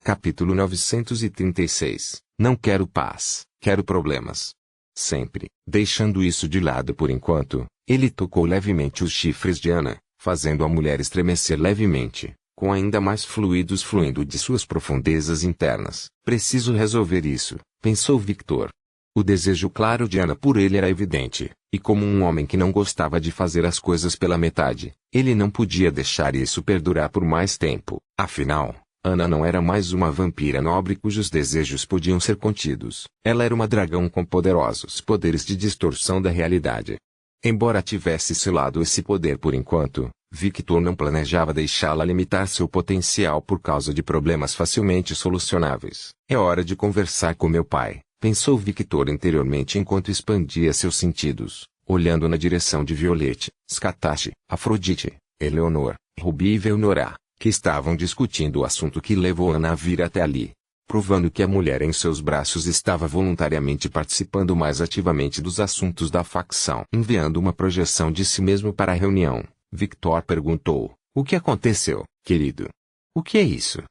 Capítulo 936. Não quero paz, quero problemas. Sempre, deixando isso de lado por enquanto, ele tocou levemente os chifres de Ana, fazendo a mulher estremecer levemente, com ainda mais fluidos fluindo de suas profundezas internas. Preciso resolver isso, pensou Victor. O desejo claro de Ana por ele era evidente, e como um homem que não gostava de fazer as coisas pela metade, ele não podia deixar isso perdurar por mais tempo. Afinal, Ana não era mais uma vampira nobre cujos desejos podiam ser contidos. Ela era uma dragão com poderosos poderes de distorção da realidade. Embora tivesse selado esse poder por enquanto, Victor não planejava deixá-la limitar seu potencial por causa de problemas facilmente solucionáveis. É hora de conversar com meu pai, pensou Victor interiormente enquanto expandia seus sentidos, olhando na direção de Violette, Scatache, Afrodite, Eleonor, Ruby e Velnorá, que estavam discutindo o assunto que levou Ana a vir até ali, provando que a mulher em seus braços estava voluntariamente participando mais ativamente dos assuntos da facção. Enviando uma projeção de si mesmo para a reunião, Victor perguntou: "O que aconteceu, querido?" "O que é isso?"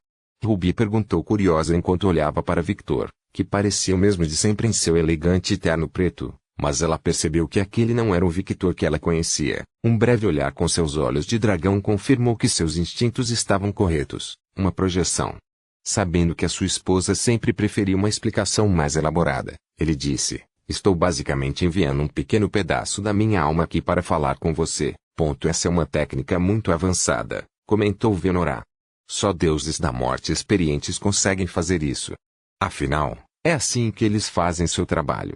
Ruby perguntou curiosa enquanto olhava para Victor, que parecia o mesmo de sempre em seu elegante terno preto, mas ela percebeu que aquele não era o Victor que ela conhecia. Um breve olhar com seus olhos de dragão confirmou que seus instintos estavam corretos. Uma projeção. Sabendo que a sua esposa sempre preferia uma explicação mais elaborada, ele disse: "Estou basicamente enviando um pequeno pedaço da minha alma aqui para falar com você. Essa é uma técnica muito avançada", comentou Velnorá. "Só deuses da morte experientes conseguem fazer isso. Afinal, é assim que eles fazem seu trabalho."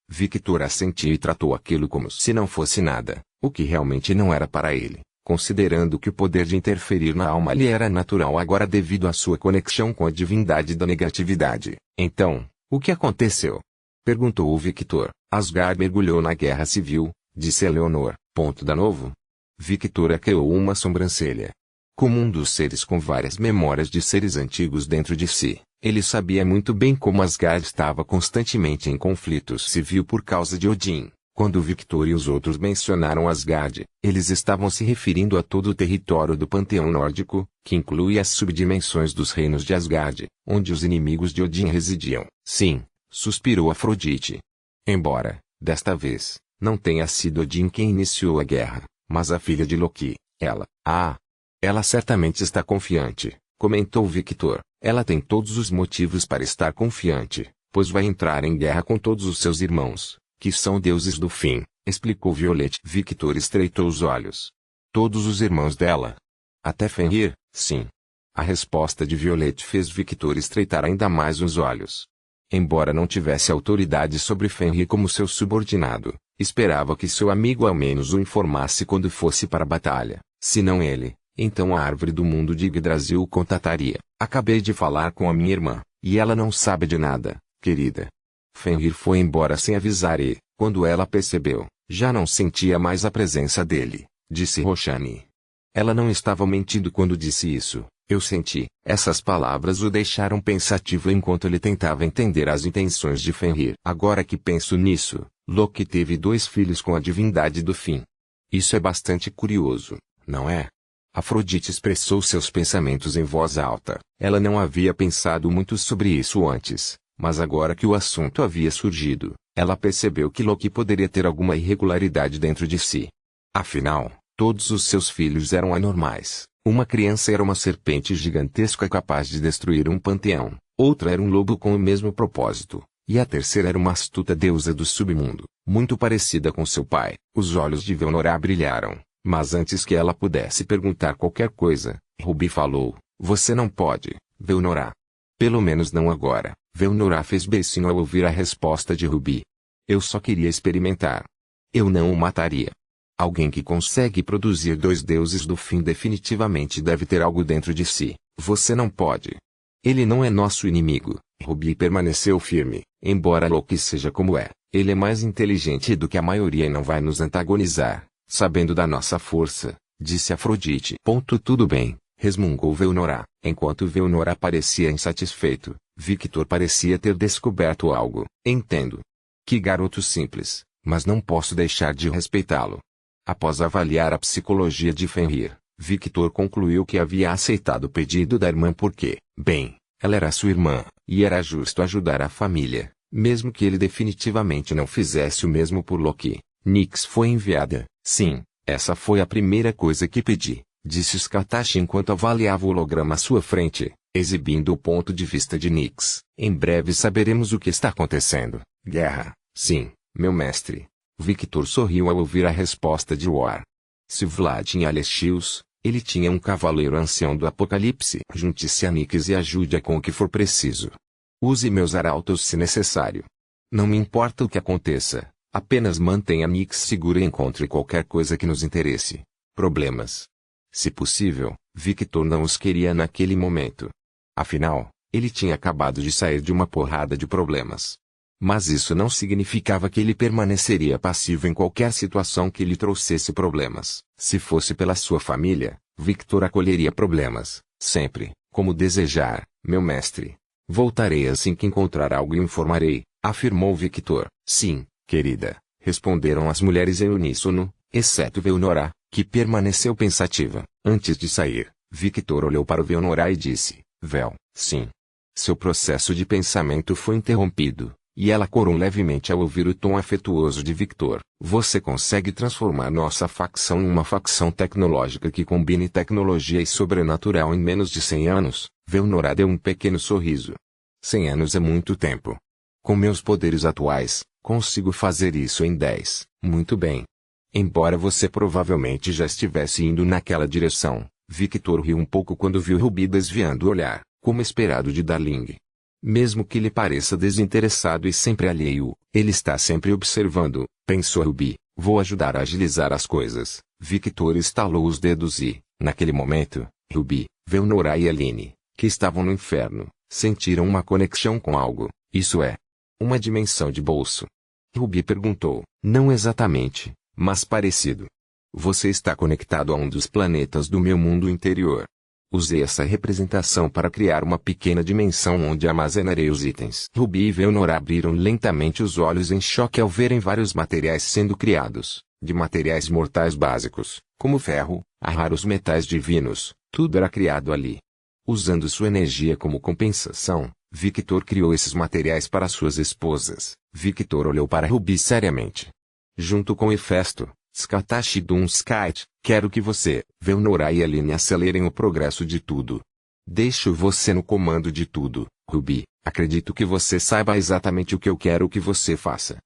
Victor assentiu e tratou aquilo como se não fosse nada, o que realmente não era para ele, considerando que o poder de interferir na alma lhe era natural agora devido à sua conexão com a divindade da negatividade. "Então, o que aconteceu?" perguntou o Victor. "Asgard mergulhou na guerra civil", disse Eleonor. "Novo?" Victor arqueou uma sobrancelha. Como um dos seres com várias memórias de seres antigos dentro de si, ele sabia muito bem como Asgard estava constantemente em conflitos civil por causa de Odin. Quando Victor e os outros mencionaram Asgard, eles estavam se referindo a todo o território do panteão nórdico, que inclui as subdimensões dos reinos de Asgard, onde os inimigos de Odin residiam. "Sim", suspirou Afrodite. "Embora, desta vez, não tenha sido Odin quem iniciou a guerra, mas a filha de Loki, ela." "Ela certamente está confiante", comentou Victor. "Ela tem todos os motivos para estar confiante, pois vai entrar em guerra com todos os seus irmãos, que são deuses do fim", explicou Violette. Victor estreitou os olhos. "Todos os irmãos dela? Até Fenrir?" "Sim." A resposta de Violette fez Victor estreitar ainda mais os olhos. Embora não tivesse autoridade sobre Fenrir como seu subordinado, esperava que seu amigo ao menos o informasse quando fosse para a batalha. Se não ele, então a árvore do mundo de Yggdrasil o contataria. "Acabei de falar com a minha irmã, e ela não sabe de nada, querida." Fenrir foi embora sem avisar e, quando ela percebeu, já não sentia mais a presença dele, disse Roshani. Ela não estava mentindo quando disse isso. "Eu senti." Essas palavras o deixaram pensativo enquanto ele tentava entender as intenções de Fenrir. "Agora que penso nisso, Loki teve 2 filhos com a divindade do fim. Isso é bastante curioso, não é?" Afrodite expressou seus pensamentos em voz alta. Ela não havia pensado muito sobre isso antes, mas agora que o assunto havia surgido, ela percebeu que Loki poderia ter alguma irregularidade dentro de si. Afinal, todos os seus filhos eram anormais. Uma criança era uma serpente gigantesca capaz de destruir um panteão, outra era um lobo com o mesmo propósito, e a terceira era uma astuta deusa do submundo, muito parecida com seu pai. Os olhos de Velnorá brilharam. Mas antes que ela pudesse perguntar qualquer coisa, Ruby falou: "Você não pode, Velnorá." "Pelo menos não agora." Velnorá fez beicinho ao ouvir a resposta de Ruby. "Eu só queria experimentar. Eu não o mataria." Alguém que consegue produzir 2 deuses do fim definitivamente deve ter algo dentro de si. "Você não pode. Ele não é nosso inimigo." Ruby permaneceu firme. "Embora Loki seja como é, ele é mais inteligente do que a maioria e não vai nos antagonizar, sabendo da nossa força", disse Afrodite. "Tudo bem", resmungou Velnorá. Enquanto Velnorá parecia insatisfeito, Victor parecia ter descoberto algo. "Entendo. Que garoto simples, mas não posso deixar de respeitá-lo." Após avaliar a psicologia de Fenrir, Victor concluiu que havia aceitado o pedido da irmã porque, bem, ela era sua irmã, e era justo ajudar a família, mesmo que ele definitivamente não fizesse o mesmo por Loki. Nix foi enviada. Sim, essa foi a primeira coisa que pedi, disse Skatashi enquanto avaliava o holograma à sua frente, exibindo o ponto de vista de Nix. Em breve saberemos o que está acontecendo. Guerra. Sim, meu mestre. Victor sorriu ao ouvir a resposta de War. Se Vlad tinha Alexios, ele tinha um cavaleiro ancião do Apocalipse. Junte-se a Nix e ajude-a com o que for preciso. Use meus arautos se necessário. Não me importa o que aconteça, apenas mantenha Nix segura e encontre qualquer coisa que nos interesse. Problemas. Se possível, Victor não os queria naquele momento. Afinal, ele tinha acabado de sair de uma porrada de problemas. Mas isso não significava que ele permaneceria passivo em qualquer situação que lhe trouxesse problemas. Se fosse pela sua família, Victor acolheria problemas, sempre, como desejar, meu mestre. Voltarei assim que encontrar algo e informarei, afirmou Victor. Sim, querida, responderam as mulheres em uníssono, exceto Veonorá, que permaneceu pensativa. Antes de sair, Victor olhou para Veonorá e disse, Vel, sim. Seu processo de pensamento foi interrompido. E ela corou levemente ao ouvir o tom afetuoso de Victor. Você consegue transformar nossa facção em uma facção tecnológica que combine tecnologia e sobrenatural em menos de 100 anos? Veonorá deu um pequeno sorriso. 100 anos é muito tempo. Com meus poderes atuais, consigo fazer isso em 10. Muito bem. Embora você provavelmente já estivesse indo naquela direção, Victor riu um pouco quando viu Ruby desviando o olhar, como esperado de Darling. Mesmo que lhe pareça desinteressado e sempre alheio, ele está sempre observando, pensou Ruby. Vou ajudar a agilizar as coisas. Victor estalou os dedos e, naquele momento, Ruby, Veonorá e Aline, que estavam no inferno, sentiram uma conexão com algo, isso é, uma dimensão de bolso. Ruby perguntou, não exatamente, mas parecido. Você está conectado a um dos planetas do meu mundo interior. Usei essa representação para criar uma pequena dimensão onde armazenarei os itens. Ruby e Veonorá abriram lentamente os olhos em choque ao verem vários materiais sendo criados, de materiais mortais básicos, como ferro, a raros metais divinos, tudo era criado ali. Usando sua energia como compensação, Victor criou esses materiais para suas esposas. Victor olhou para Ruby seriamente. Junto com Hefesto, Skatashi e Dunskite, quero que você, Veonorá e Aline acelerem o progresso de tudo. Deixo você no comando de tudo, Ruby. Acredito que você saiba exatamente o que eu quero que você faça.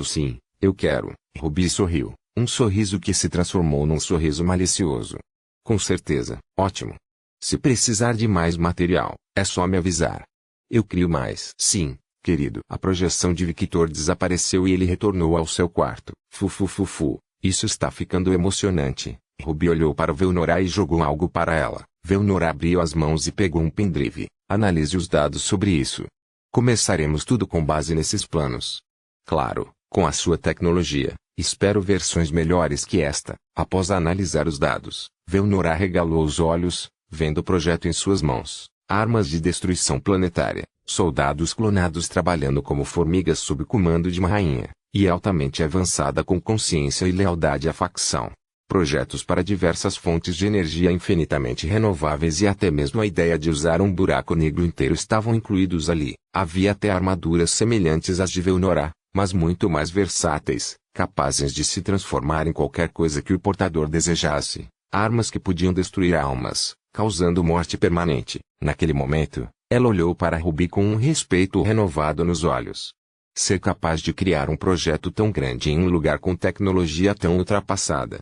Sim, eu quero. Ruby sorriu, um sorriso que se transformou num sorriso malicioso. Com certeza, ótimo. Se precisar de mais material, é só me avisar. Eu crio mais. Sim, querido. A projeção de Victor desapareceu e ele retornou ao seu quarto. Fufufufu. Isso está ficando emocionante. Ruby olhou para Veonorá e jogou algo para ela. Veonorá abriu as mãos e pegou um pendrive. Analise os dados sobre isso. Começaremos tudo com base nesses planos. Claro, com a sua tecnologia. Espero versões melhores que esta. Após analisar os dados, Veonorá regalou os olhos, vendo o projeto em suas mãos. Armas de destruição planetária. Soldados clonados trabalhando como formigas sob comando de uma rainha. E altamente avançada com consciência e lealdade à facção. Projetos para diversas fontes de energia infinitamente renováveis e até mesmo a ideia de usar um buraco negro inteiro estavam incluídos ali. Havia até armaduras semelhantes às de Veonorá, mas muito mais versáteis, capazes de se transformar em qualquer coisa que o portador desejasse. Armas que podiam destruir almas, causando morte permanente. Naquele momento, ela olhou para Ruby com um respeito renovado nos olhos. Ser capaz de criar um projeto tão grande em um lugar com tecnologia tão ultrapassada.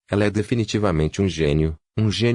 Ela é definitivamente um gênio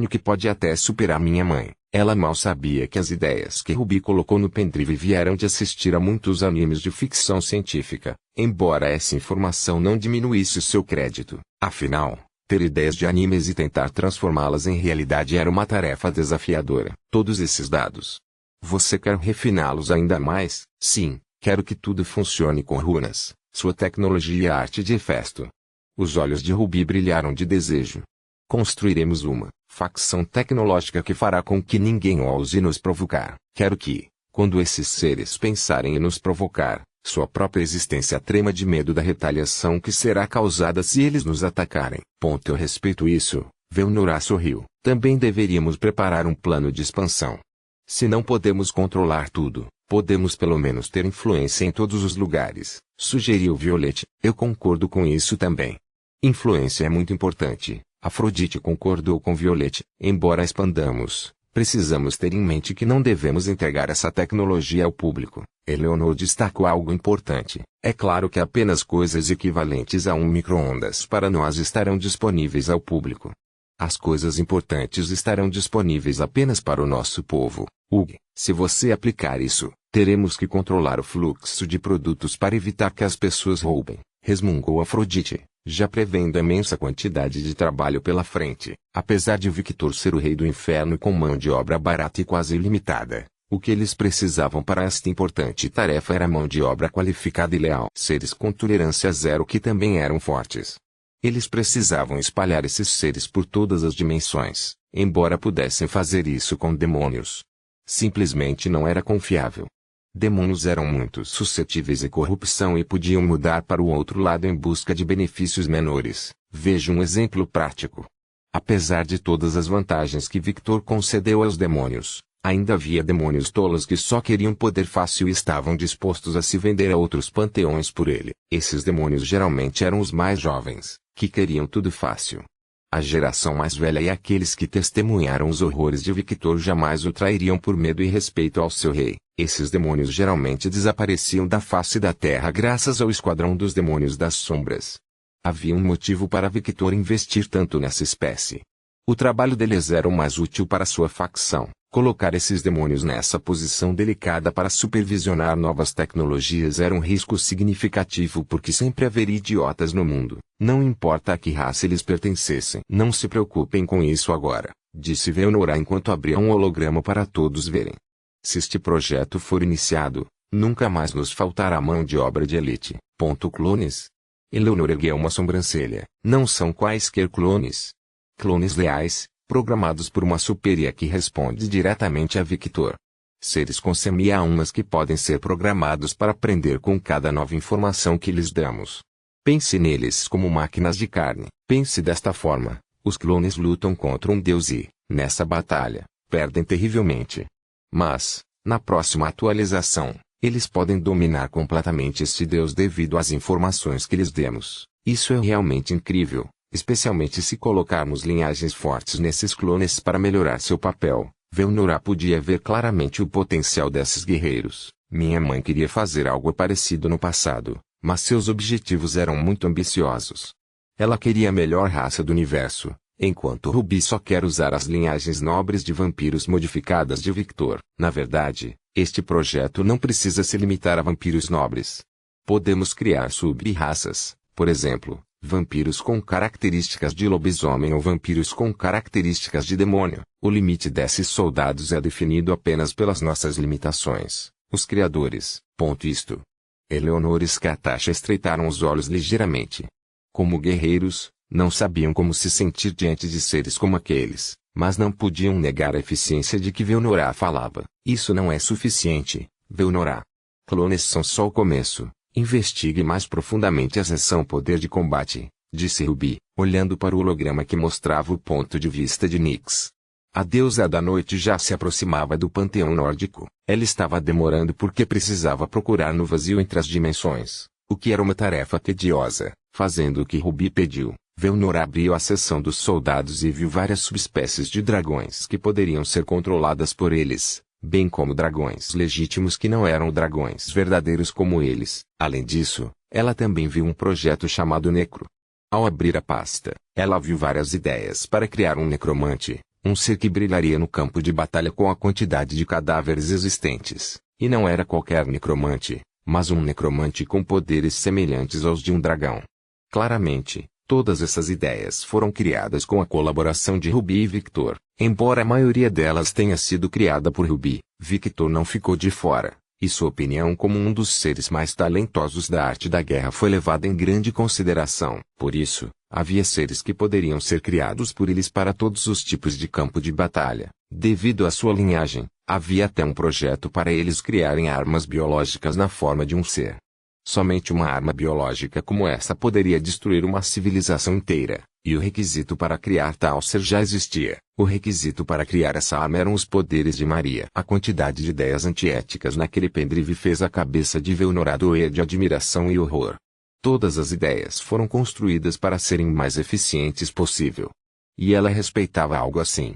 que pode até superar minha mãe. Ela mal sabia que as ideias que Ruby colocou no pendrive vieram de assistir a muitos animes de ficção científica, embora essa informação não diminuísse o seu crédito. Afinal, ter ideias de animes e tentar transformá-las em realidade era uma tarefa desafiadora. Todos esses dados. Você quer refiná-los ainda mais? Sim. Quero que tudo funcione com runas, sua tecnologia e a arte de Hefesto. Os olhos de Ruby brilharam de desejo. Construiremos uma facção tecnológica que fará com que ninguém ouse nos provocar. Quero que, quando esses seres pensarem em nos provocar, sua própria existência trema de medo da retaliação que será causada se eles nos atacarem. Eu respeito isso, Velnora sorriu. Também deveríamos preparar um plano de expansão. Se não podemos controlar tudo, podemos pelo menos ter influência em todos os lugares, sugeriu Violet. Eu concordo com isso também. Influência é muito importante. Afrodite concordou com Violet. Embora expandamos, precisamos ter em mente que não devemos entregar essa tecnologia ao público. Eleanor destacou algo importante. É claro que apenas coisas equivalentes a um micro-ondas para nós estarão disponíveis ao público. As coisas importantes estarão disponíveis apenas para o nosso povo. Hugh, se você aplicar isso, teremos que controlar o fluxo de produtos para evitar que as pessoas roubem, resmungou Afrodite, já prevendo a imensa quantidade de trabalho pela frente. Apesar de Victor ser o rei do inferno com mão de obra barata e quase ilimitada, o que eles precisavam para esta importante tarefa era mão de obra qualificada e leal. Seres com tolerância zero que também eram fortes. Eles precisavam espalhar esses seres por todas as dimensões, embora pudessem fazer isso com demônios. Simplesmente não era confiável. Demônios eram muito suscetíveis à corrupção e podiam mudar para o outro lado em busca de benefícios menores. Veja um exemplo prático. Apesar de todas as vantagens que Victor concedeu aos demônios, ainda havia demônios tolos que só queriam poder fácil e estavam dispostos a se vender a outros panteões por ele. Esses demônios geralmente eram os mais jovens, que queriam tudo fácil. A geração mais velha e aqueles que testemunharam os horrores de Victor jamais o trairiam por medo e respeito ao seu rei. Esses demônios geralmente desapareciam da face da terra graças ao esquadrão dos demônios das sombras. Havia um motivo para Victor investir tanto nessa espécie. O trabalho deles era o mais útil para sua facção. Colocar esses demônios nessa posição delicada para supervisionar novas tecnologias era um risco significativo porque sempre haveria idiotas no mundo, não importa a que raça eles pertencessem. Não se preocupem com isso agora, disse Velnora enquanto abria um holograma para todos verem. Se este projeto for iniciado, nunca mais nos faltará mão de obra de elite. Clones? Eleanor ergueu uma sobrancelha. Não são quaisquer clones. Clones leais, programados por uma superior que responde diretamente a Victor. Seres com semi-almas que podem ser programados para aprender com cada nova informação que lhes damos. Pense neles como máquinas de carne. Pense desta forma, os clones lutam contra um deus e, nessa batalha, perdem terrivelmente. Mas, na próxima atualização, eles podem dominar completamente este deus devido às informações que lhes demos. Isso é realmente incrível. Especialmente se colocarmos linhagens fortes nesses clones para melhorar seu papel. Velnora podia ver claramente o potencial desses guerreiros. Minha mãe queria fazer algo parecido no passado, mas seus objetivos eram muito ambiciosos. Ela queria a melhor raça do universo, enquanto Ruby só quer usar as linhagens nobres de vampiros modificadas de Victor. Na verdade, este projeto não precisa se limitar a vampiros nobres. Podemos criar sub-raças, por exemplo, vampiros com características de lobisomem ou vampiros com características de demônio. O limite desses soldados é definido apenas pelas nossas limitações, os criadores. Isto. Eleanor e Skatasha estreitaram os olhos ligeiramente. Como guerreiros, não sabiam como se sentir diante de seres como aqueles, mas não podiam negar a eficiência de que Velnora falava. Isso não é suficiente, Velnora. Clones são só o começo. Investigue mais profundamente a seção Poder de Combate, disse Ruby, olhando para o holograma que mostrava o ponto de vista de Nyx. A deusa da noite já se aproximava do panteão nórdico. Ela estava demorando porque precisava procurar no vazio entre as dimensões, o que era uma tarefa tediosa. Fazendo o que Ruby pediu, Velnora abriu a seção dos soldados e viu várias subespécies de dragões que poderiam ser controladas por eles, bem como dragões legítimos que não eram dragões verdadeiros como eles. Além disso, ela também viu um projeto chamado Necro. Ao abrir a pasta, ela viu várias ideias para criar um necromante, um ser que brilharia no campo de batalha com a quantidade de cadáveres existentes. E não era qualquer necromante, mas um necromante com poderes semelhantes aos de um dragão. Claramente, todas essas ideias foram criadas com a colaboração de Ruby e Victor. Embora a maioria delas tenha sido criada por Ruby, Victor não ficou de fora, e sua opinião como um dos seres mais talentosos da arte da guerra foi levada em grande consideração. Por isso, havia seres que poderiam ser criados por eles para todos os tipos de campo de batalha. Devido à sua linhagem, havia até um projeto para eles criarem armas biológicas na forma de um ser. Somente uma arma biológica como essa poderia destruir uma civilização inteira. E o requisito para criar tal ser já existia. O requisito para criar essa arma eram os poderes de Maria. A quantidade de ideias antiéticas naquele pendrive fez a cabeça de Veonora doer de admiração e horror. Todas as ideias foram construídas para serem mais eficientes possível. E ela respeitava algo assim.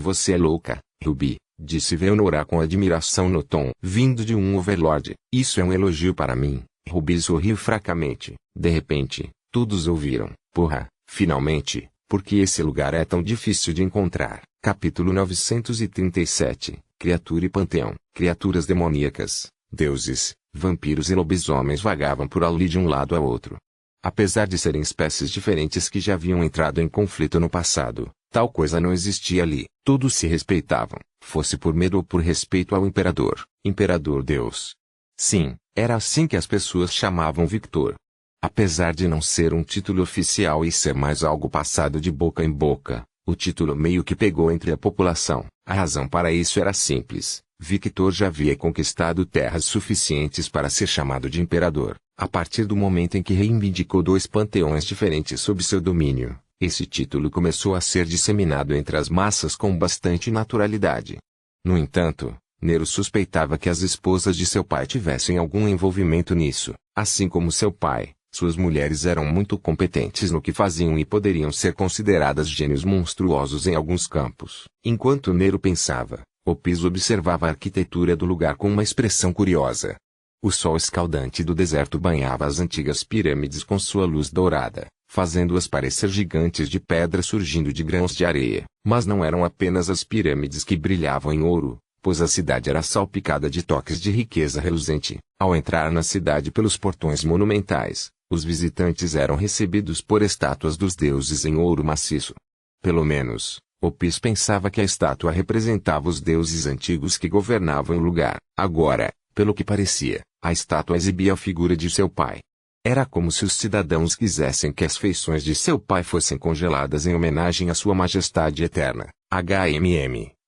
Você é louca, Ruby, disse Veonora com admiração no tom vindo de um overlord. Isso é um elogio para mim. Ruby sorriu fracamente. De repente, todos ouviram. Porra, finalmente, porque esse lugar é tão difícil de encontrar. Capítulo 937. Criatura e panteão. Criaturas demoníacas, deuses, vampiros e lobisomens vagavam por ali de um lado a outro. Apesar de serem espécies diferentes que já haviam entrado em conflito no passado, tal coisa não existia ali. Todos se respeitavam, fosse por medo ou por respeito ao imperador. Imperador Deus. Sim, era assim que as pessoas chamavam Victor. Apesar de não ser um título oficial e ser mais algo passado de boca em boca, o título meio que pegou entre a população. A razão para isso era simples. Victor já havia conquistado terras suficientes para ser chamado de imperador. A partir do momento em que reivindicou 2 panteões diferentes sob seu domínio, esse título começou a ser disseminado entre as massas com bastante naturalidade. No entanto, Nero suspeitava que as esposas de seu pai tivessem algum envolvimento nisso. Assim como seu pai, suas mulheres eram muito competentes no que faziam e poderiam ser consideradas gênios monstruosos em alguns campos. Enquanto Nero pensava, Opis observava a arquitetura do lugar com uma expressão curiosa. O sol escaldante do deserto banhava as antigas pirâmides com sua luz dourada, fazendo-as parecer gigantes de pedra surgindo de grãos de areia. Mas não eram apenas as pirâmides que brilhavam em ouro, pois a cidade era salpicada de toques de riqueza reluzente. Ao entrar na cidade pelos portões monumentais, os visitantes eram recebidos por estátuas dos deuses em ouro maciço. Pelo menos, Opis pensava que a estátua representava os deuses antigos que governavam o lugar. Agora, pelo que parecia, a estátua exibia a figura de seu pai. Era como se os cidadãos quisessem que as feições de seu pai fossem congeladas em homenagem à sua majestade eterna.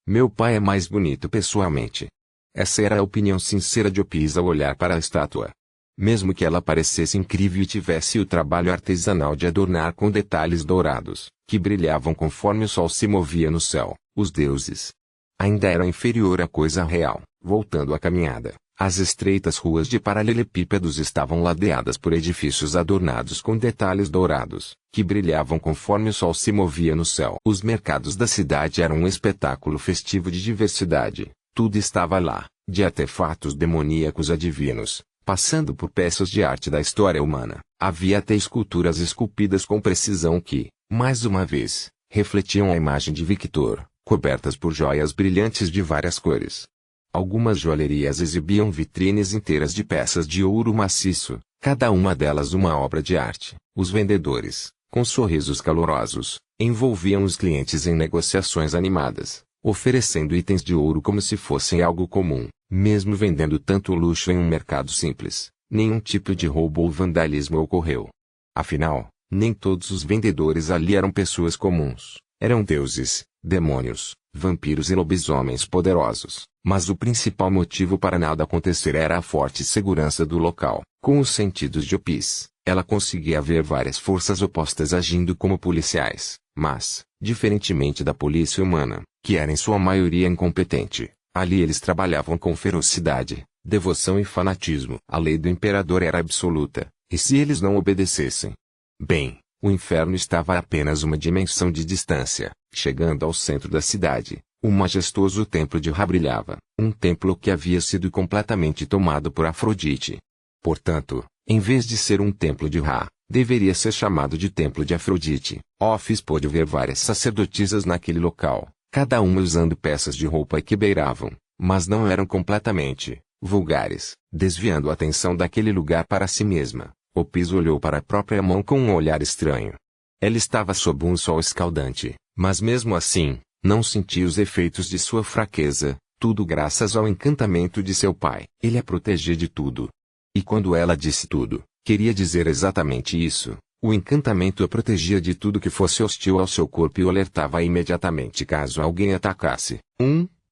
Meu pai é mais bonito pessoalmente. Essa era a opinião sincera de Opis ao olhar para a estátua. Mesmo que ela parecesse incrível e tivesse o trabalho artesanal de adornar com detalhes dourados, que brilhavam conforme o sol se movia no céu, os deuses ainda eram inferior à coisa real. Voltando à caminhada, as estreitas ruas de paralelepípedos estavam ladeadas por edifícios adornados com detalhes dourados, que brilhavam conforme o sol se movia no céu. Os mercados da cidade eram um espetáculo festivo de diversidade. Tudo estava lá, de artefatos demoníacos a divinos, passando por peças de arte da história humana. Havia até esculturas esculpidas com precisão que, mais uma vez, refletiam a imagem de Victor, cobertas por joias brilhantes de várias cores. Algumas joalherias exibiam vitrines inteiras de peças de ouro maciço, cada uma delas uma obra de arte. Os vendedores, com sorrisos calorosos, envolviam os clientes em negociações animadas, oferecendo itens de ouro como se fossem algo comum. Mesmo vendendo tanto luxo em um mercado simples, nenhum tipo de roubo ou vandalismo ocorreu. Afinal, nem todos os vendedores ali eram pessoas comuns. Eram deuses, demônios, vampiros e lobisomens poderosos. Mas o principal motivo para nada acontecer era a forte segurança do local. Com os sentidos de Opis, ela conseguia ver várias forças opostas agindo como policiais. Mas, diferentemente da polícia humana, que era em sua maioria incompetente, ali eles trabalhavam com ferocidade, devoção e fanatismo. A lei do imperador era absoluta, e se eles não obedecessem, bem, o inferno estava a apenas uma dimensão de distância. Chegando ao centro da cidade, o majestoso templo de Ra brilhava, um templo que havia sido completamente tomado por Afrodite. Portanto, em vez de ser um templo de Ra, deveria ser chamado de templo de Afrodite. Opis pôde ver várias sacerdotisas naquele local, cada uma usando peças de roupa que beiravam, mas não eram completamente vulgares. Desviando a atenção daquele lugar para si mesma, Opis olhou para a própria mão com um olhar estranho. Ela estava sob um sol escaldante, mas mesmo assim, não sentia os efeitos de sua fraqueza, tudo graças ao encantamento de seu pai. Ele a protegia de tudo. E quando ela disse tudo, queria dizer exatamente isso. O encantamento a protegia de tudo que fosse hostil ao seu corpo e o alertava imediatamente caso alguém atacasse.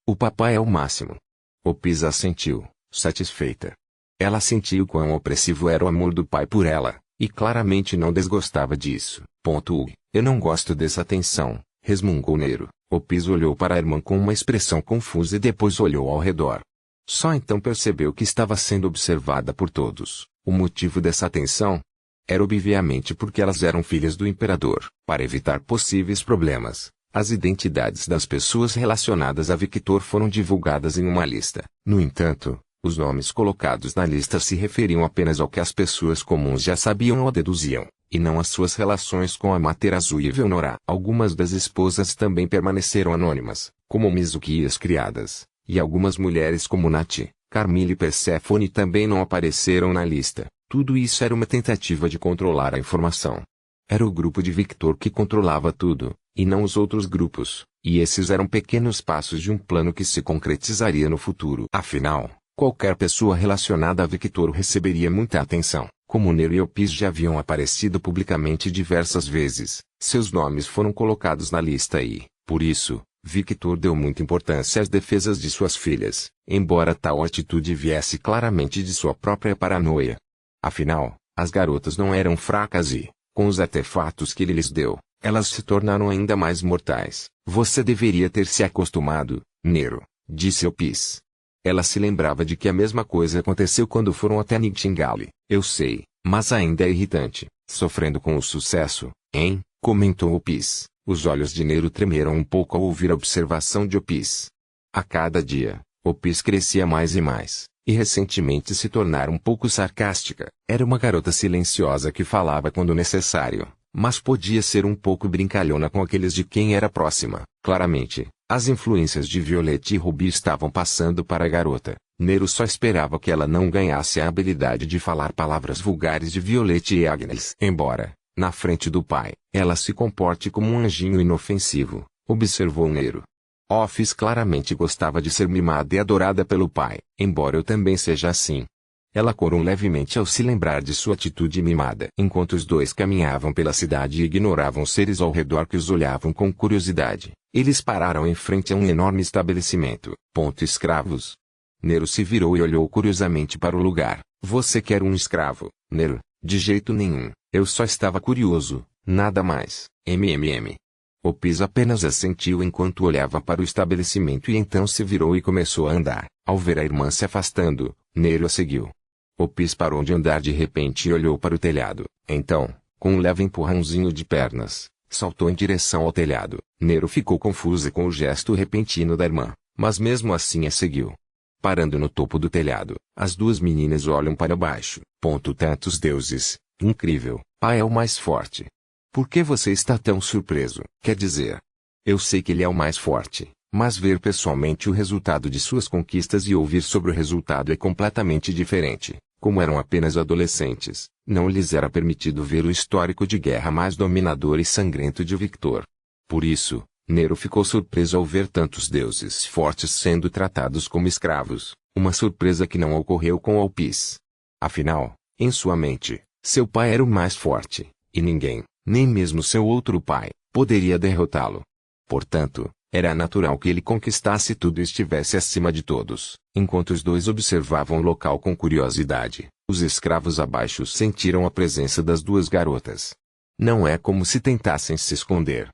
O papai é o máximo. Opis assentiu, satisfeita. Ela sentiu quão opressivo era o amor do pai por ela, E claramente não desgostava disso. Eu não gosto dessa atenção, resmungou Nero. Opis olhou para a irmã com uma expressão confusa e depois olhou ao redor. Só então percebeu que estava sendo observada por todos. O motivo dessa atenção era obviamente porque elas eram filhas do imperador. Para evitar possíveis problemas, as identidades das pessoas relacionadas a Victor foram divulgadas em uma lista. No entanto, os nomes colocados na lista se referiam apenas ao que as pessoas comuns já sabiam ou deduziam, e não às suas relações com Amaterasu e Velnora. Algumas das esposas também permaneceram anônimas, como Mizuki e as criadas, e algumas mulheres como Nati, Carmila e Perséfone também não apareceram na lista. Tudo isso era uma tentativa de controlar a informação. Era o grupo de Victor que controlava tudo, e não os outros grupos, e esses eram pequenos passos de um plano que se concretizaria no futuro. Afinal, qualquer pessoa relacionada a Victor receberia muita atenção. Como Nero e Opis já haviam aparecido publicamente diversas vezes, seus nomes foram colocados na lista e, por isso, Victor deu muita importância às defesas de suas filhas, embora tal atitude viesse claramente de sua própria paranoia. Afinal, as garotas não eram fracas e, com os artefatos que ele lhes deu, elas se tornaram ainda mais mortais. Você deveria ter se acostumado, Nero, disse Opis. Ela se lembrava de que a mesma coisa aconteceu quando foram até Nightingale. Eu sei, mas ainda é irritante, sofrendo com o sucesso, hein? Comentou Opis. Os olhos de Nero tremeram um pouco ao ouvir a observação de Opis. A cada dia, Opis crescia mais e mais, e recentemente se tornara um pouco sarcástica. Era uma garota silenciosa que falava quando necessário, mas podia ser um pouco brincalhona com aqueles de quem era próxima. Claramente, as influências de Violette e Ruby estavam passando para a garota. Nero só esperava que ela não ganhasse a habilidade de falar palavras vulgares de Violette e Agnes. Embora, na frente do pai, ela se comporte como um anjinho inofensivo, observou Nero. Office claramente gostava de ser mimada e adorada pelo pai, embora eu também seja assim. Ela corou levemente ao se lembrar de sua atitude mimada. Enquanto os dois caminhavam pela cidade e ignoravam os seres ao redor que os olhavam com curiosidade, eles pararam em frente a um enorme estabelecimento. Escravos. Nero se virou e olhou curiosamente para o lugar. Você quer um escravo, Nero? De jeito nenhum. Eu só estava curioso, nada mais. Opis apenas assentiu enquanto olhava para o estabelecimento e então se virou e começou a andar. Ao ver a irmã se afastando, Nero a seguiu. Opis parou de andar de repente e olhou para o telhado. Então, com um leve empurrãozinho de pernas, saltou em direção ao telhado. Nero ficou confuso com o gesto repentino da irmã, mas mesmo assim a seguiu. Parando no topo do telhado, as duas meninas olham para baixo. Tantos deuses. Incrível. Pai é o mais forte. Por que você está tão surpreso? Quer dizer, eu sei que ele é o mais forte, mas ver pessoalmente o resultado de suas conquistas e ouvir sobre o resultado é completamente diferente. Como eram apenas adolescentes, não lhes era permitido ver o histórico de guerra mais dominador e sangrento de Victor. Por isso, Nero ficou surpreso ao ver tantos deuses fortes sendo tratados como escravos, uma surpresa que não ocorreu com Opis. Afinal, em sua mente, seu pai era o mais forte, e ninguém, nem mesmo seu outro pai, poderia derrotá-lo. Portanto, era natural que ele conquistasse tudo e estivesse acima de todos. Enquanto os dois observavam o local com curiosidade, os escravos abaixo sentiram a presença das duas garotas. Não é como se tentassem se esconder.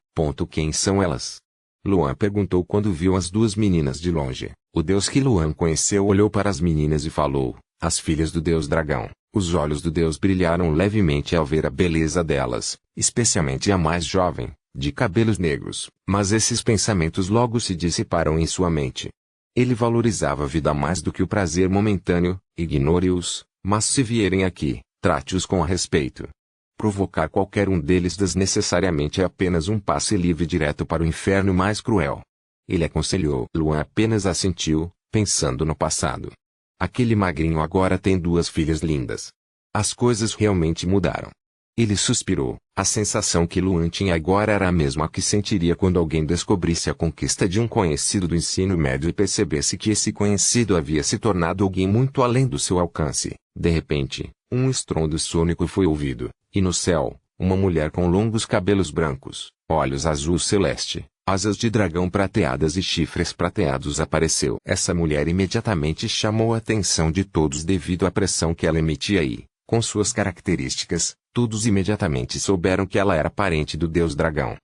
Quem são elas? Luan perguntou quando viu as duas meninas de longe. O deus que Luan conheceu olhou para as meninas e falou, as filhas do deus dragão. Os olhos do deus brilharam levemente ao ver a beleza delas, especialmente a mais jovem, de cabelos negros. Mas esses pensamentos logo se dissiparam em sua mente. Ele valorizava a vida mais do que o prazer momentâneo. Ignore-os, mas se vierem aqui, trate-os com respeito. Provocar qualquer um deles desnecessariamente é apenas um passe livre direto para o inferno mais cruel. Ele aconselhou. Luan apenas assentiu, pensando no passado. Aquele magrinho agora tem duas filhas lindas. As coisas realmente mudaram. Ele suspirou. A sensação que Luan tinha agora era a mesma que sentiria quando alguém descobrisse a conquista de um conhecido do ensino médio e percebesse que esse conhecido havia se tornado alguém muito além do seu alcance. De repente, um estrondo sônico foi ouvido, e no céu, uma mulher com longos cabelos brancos, olhos azul celeste, asas de dragão prateadas e chifres prateados apareceu. Essa mulher imediatamente chamou a atenção de todos devido à pressão que ela emitia e, com suas características, todos imediatamente souberam que ela era parente do deus dragão.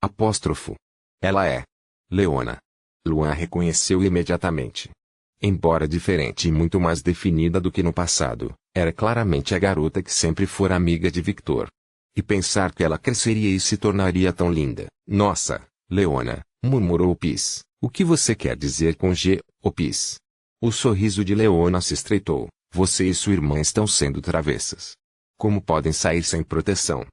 Ela é Leona. Luan reconheceu imediatamente. Embora diferente e muito mais definida do que no passado, era claramente a garota que sempre fora amiga de Victor. E pensar que ela cresceria e se tornaria tão linda. Nossa, Leona, murmurou Pis. O que você quer dizer com Pis? O sorriso de Leona se estreitou. Você e sua irmã estão sendo travessas. Como podem sair sem proteção?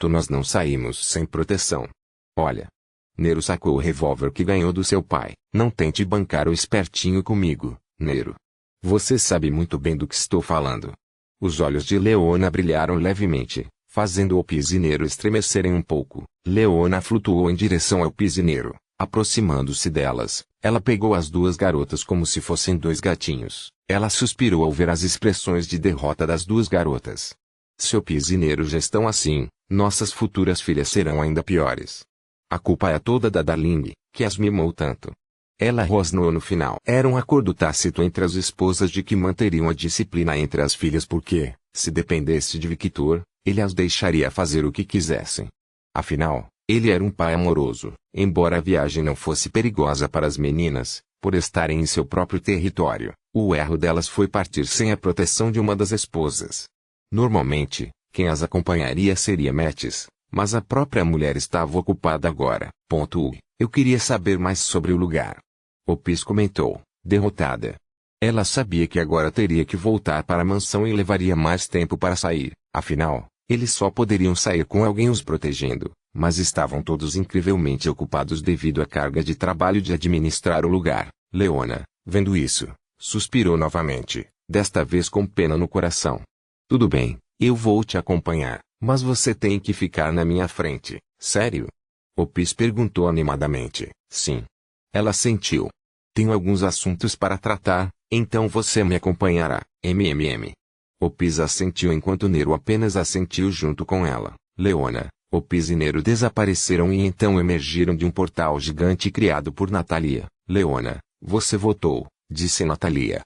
Nós não saímos sem proteção. Olha. Nero sacou o revólver que ganhou do seu pai. Não tente bancar o espertinho comigo, Nero. Você sabe muito bem do que estou falando. Os olhos de Leona brilharam levemente, fazendo o Pis e Nero estremecerem um pouco. Leona flutuou em direção ao Pis e Nero. Aproximando-se delas, ela pegou as duas garotas como se fossem dois gatinhos. Ela suspirou ao ver as expressões de derrota das duas garotas. Seu Pis e Nero já estão assim, nossas futuras filhas serão ainda piores. A culpa é toda da Darling, que as mimou tanto. Ela rosnou no final. Era um acordo tácito entre as esposas de que manteriam a disciplina entre as filhas porque, se dependesse de Victor, ele as deixaria fazer o que quisessem. Afinal, ele era um pai amoroso, embora a viagem não fosse perigosa para as meninas, por estarem em seu próprio território. O erro delas foi partir sem a proteção de uma das esposas. Normalmente, quem as acompanharia seria Metis, mas a própria mulher estava ocupada agora. Eu queria saber mais sobre o lugar. Pis comentou, derrotada. Ela sabia que agora teria que voltar para a mansão e levaria mais tempo para sair. Afinal, eles só poderiam sair com alguém os protegendo, mas estavam todos incrivelmente ocupados devido à carga de trabalho de administrar o lugar. Leona, vendo isso, suspirou novamente, desta vez com pena no coração. Tudo bem, eu vou te acompanhar, mas você tem que ficar na minha frente, sério? Pis perguntou animadamente. Sim. Ela assentiu. Tenho alguns assuntos para tratar, então você me acompanhará, Pis assentiu enquanto Nero apenas assentiu junto com ela. Leona, Pis e Nero desapareceram e então emergiram de um portal gigante criado por Natalia. Leona, você votou, disse Natalia.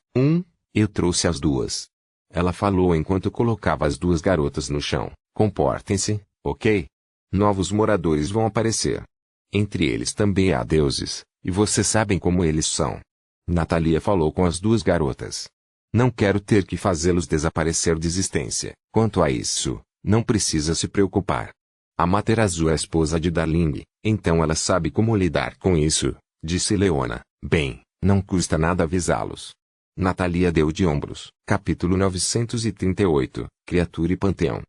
Eu trouxe as duas. Ela falou enquanto colocava as duas garotas no chão. Comportem-se, ok? Novos moradores vão aparecer. Entre eles também há deuses, e vocês sabem como eles são. Natalia falou com as duas garotas. Não quero ter que fazê-los desaparecer de existência. Quanto a isso, não precisa se preocupar. Amaterasu é a esposa de Darling, então ela sabe como lidar com isso, disse Leona. Bem, não custa nada avisá-los. Natalia deu de ombros. Capítulo 938, Criatura e Panteão.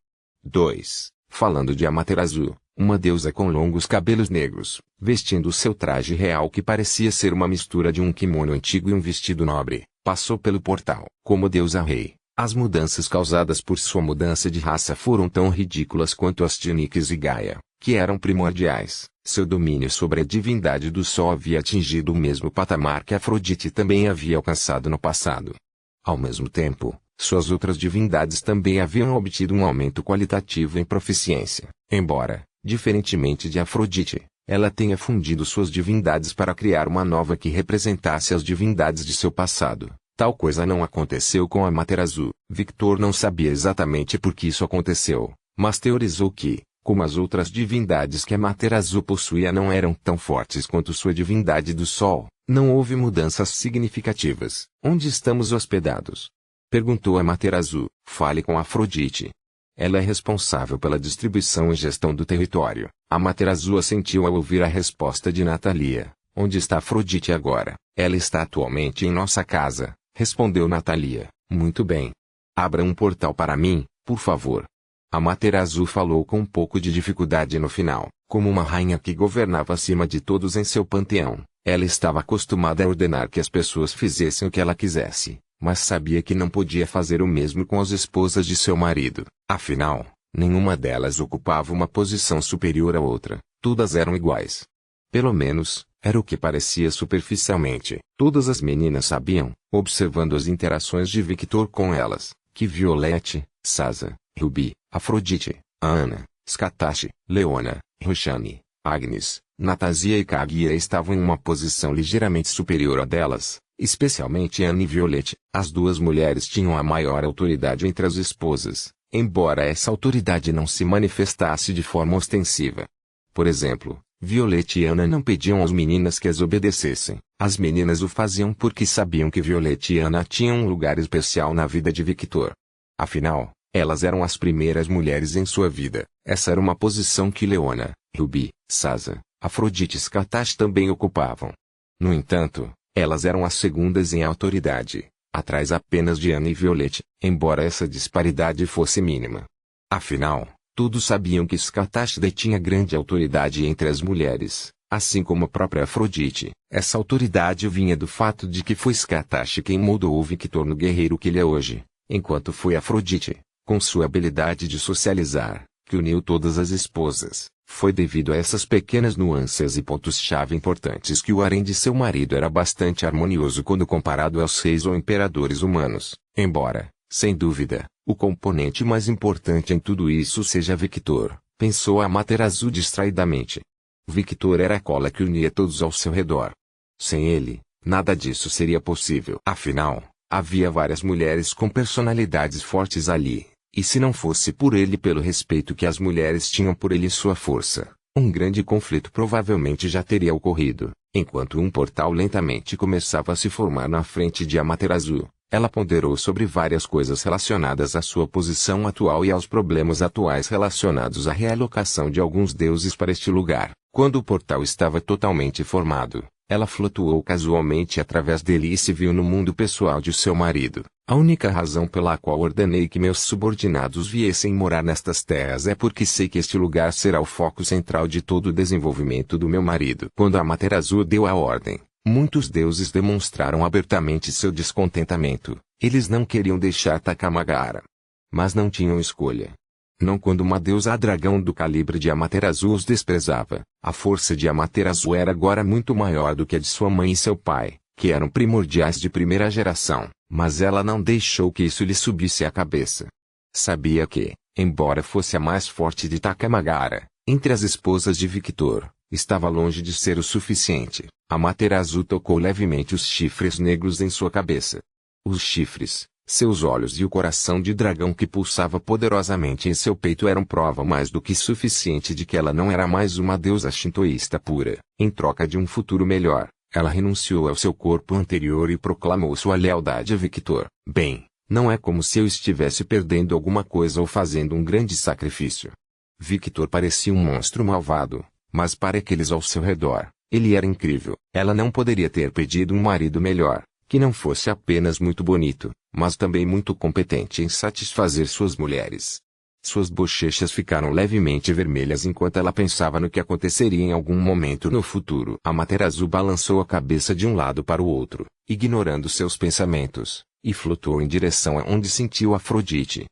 2. Falando de Amaterasu, uma deusa com longos cabelos negros, vestindo seu traje real que parecia ser uma mistura de um kimono antigo e um vestido nobre, passou pelo portal. Como deusa rei, as mudanças causadas por sua mudança de raça foram tão ridículas quanto as de Nix e Gaia, que eram primordiais. Seu domínio sobre a divindade do sol havia atingido o mesmo patamar que Afrodite também havia alcançado no passado. Ao mesmo tempo, suas outras divindades também haviam obtido um aumento qualitativo em proficiência. Embora, diferentemente de Afrodite, ela tenha fundido suas divindades para criar uma nova que representasse as divindades de seu passado. Tal coisa não aconteceu com Amaterasu. Victor não sabia exatamente por que isso aconteceu, mas teorizou que, como as outras divindades que Amaterasu possuía não eram tão fortes quanto sua divindade do sol, não houve mudanças significativas. Onde estamos hospedados? Perguntou Amaterasu. Fale com Afrodite. Ela é responsável pela distribuição e gestão do território. Amaterasu assentiu ao ouvir a resposta de Natalia. Onde está Afrodite agora? Ela está atualmente em nossa casa, respondeu Natalia. Muito bem. Abra um portal para mim, por favor. Amaterasu falou com um pouco de dificuldade no final. Como uma rainha que governava acima de todos em seu panteão, ela estava acostumada a ordenar que as pessoas fizessem o que ela quisesse, mas sabia que não podia fazer o mesmo com as esposas de seu marido. Afinal, nenhuma delas ocupava uma posição superior à outra, todas eram iguais. Pelo menos, era o que parecia superficialmente. Todas as meninas sabiam, observando as interações de Victor com elas, que Violette, Sasa, Ruby, Afrodite, Ana, Skatashi, Leona, Roshani, Agnes, Natasia e Kaguya estavam em uma posição ligeiramente superior à delas, especialmente Anne e Violette. As duas mulheres tinham a maior autoridade entre as esposas, embora essa autoridade não se manifestasse de forma ostensiva. Por exemplo, Violeta e Ana não pediam às meninas que as obedecessem. As meninas o faziam porque sabiam que Violeta e Ana tinham um lugar especial na vida de Victor. Afinal, elas eram as primeiras mulheres em sua vida. Essa era uma posição que Leona, Ruby, Sasa, Afrodite e Scartace também ocupavam. No entanto, elas eram as segundas em autoridade, atrás apenas de Ana e Violeta, embora essa disparidade fosse mínima. Afinal, todos sabiam que Scartace detinha grande autoridade entre as mulheres, assim como a própria Afrodite. Essa autoridade vinha do fato de que foi Scartace quem moldou o Victor no guerreiro que ele é hoje, enquanto foi Afrodite, com sua habilidade de socializar, que uniu todas as esposas. Foi devido a essas pequenas nuances e pontos-chave importantes que o harém de seu marido era bastante harmonioso quando comparado aos reis ou imperadores humanos, embora, sem dúvida, o componente mais importante em tudo isso seja Victor, pensou Amaterasu distraidamente. Victor era a cola que unia todos ao seu redor. Sem ele, nada disso seria possível. Afinal, havia várias mulheres com personalidades fortes ali, e se não fosse por ele e pelo respeito que as mulheres tinham por ele e sua força, um grande conflito provavelmente já teria ocorrido. Enquanto um portal lentamente começava a se formar na frente de Amaterasu, ela ponderou sobre várias coisas relacionadas à sua posição atual e aos problemas atuais relacionados à realocação de alguns deuses para este lugar. Quando o portal estava totalmente formado, ela flutuou casualmente através dele e se viu no mundo pessoal de seu marido. A única razão pela qual ordenei que meus subordinados viessem morar nestas terras é porque sei que este lugar será o foco central de todo o desenvolvimento do meu marido. Quando Amaterasu deu a ordem, muitos deuses demonstraram abertamente seu descontentamento. Eles não queriam deixar Takamagara. Mas não tinham escolha. Não quando uma deusa dragão do calibre de Amaterasu os desprezava. A força de Amaterasu era agora muito maior do que a de sua mãe e seu pai, que eram primordiais de primeira geração, mas ela não deixou que isso lhe subisse à cabeça. Sabia que, embora fosse a mais forte de Takamagara, entre as esposas de Victor, estava longe de ser o suficiente. Amaterasu tocou levemente os chifres negros em sua cabeça. Os chifres, seus olhos e o coração de dragão que pulsava poderosamente em seu peito eram prova mais do que suficiente de que ela não era mais uma deusa shintoísta pura. Em troca de um futuro melhor, ela renunciou ao seu corpo anterior e proclamou sua lealdade a Victor. Bem, não é como se eu estivesse perdendo alguma coisa ou fazendo um grande sacrifício. Victor parecia um monstro malvado, mas para aqueles ao seu redor, ele era incrível. Ela não poderia ter pedido um marido melhor, que não fosse apenas muito bonito, mas também muito competente em satisfazer suas mulheres. Suas bochechas ficaram levemente vermelhas enquanto ela pensava no que aconteceria em algum momento no futuro. Amaterasu balançou a cabeça de um lado para o outro, ignorando seus pensamentos, e flutuou em direção a onde sentiu Afrodite.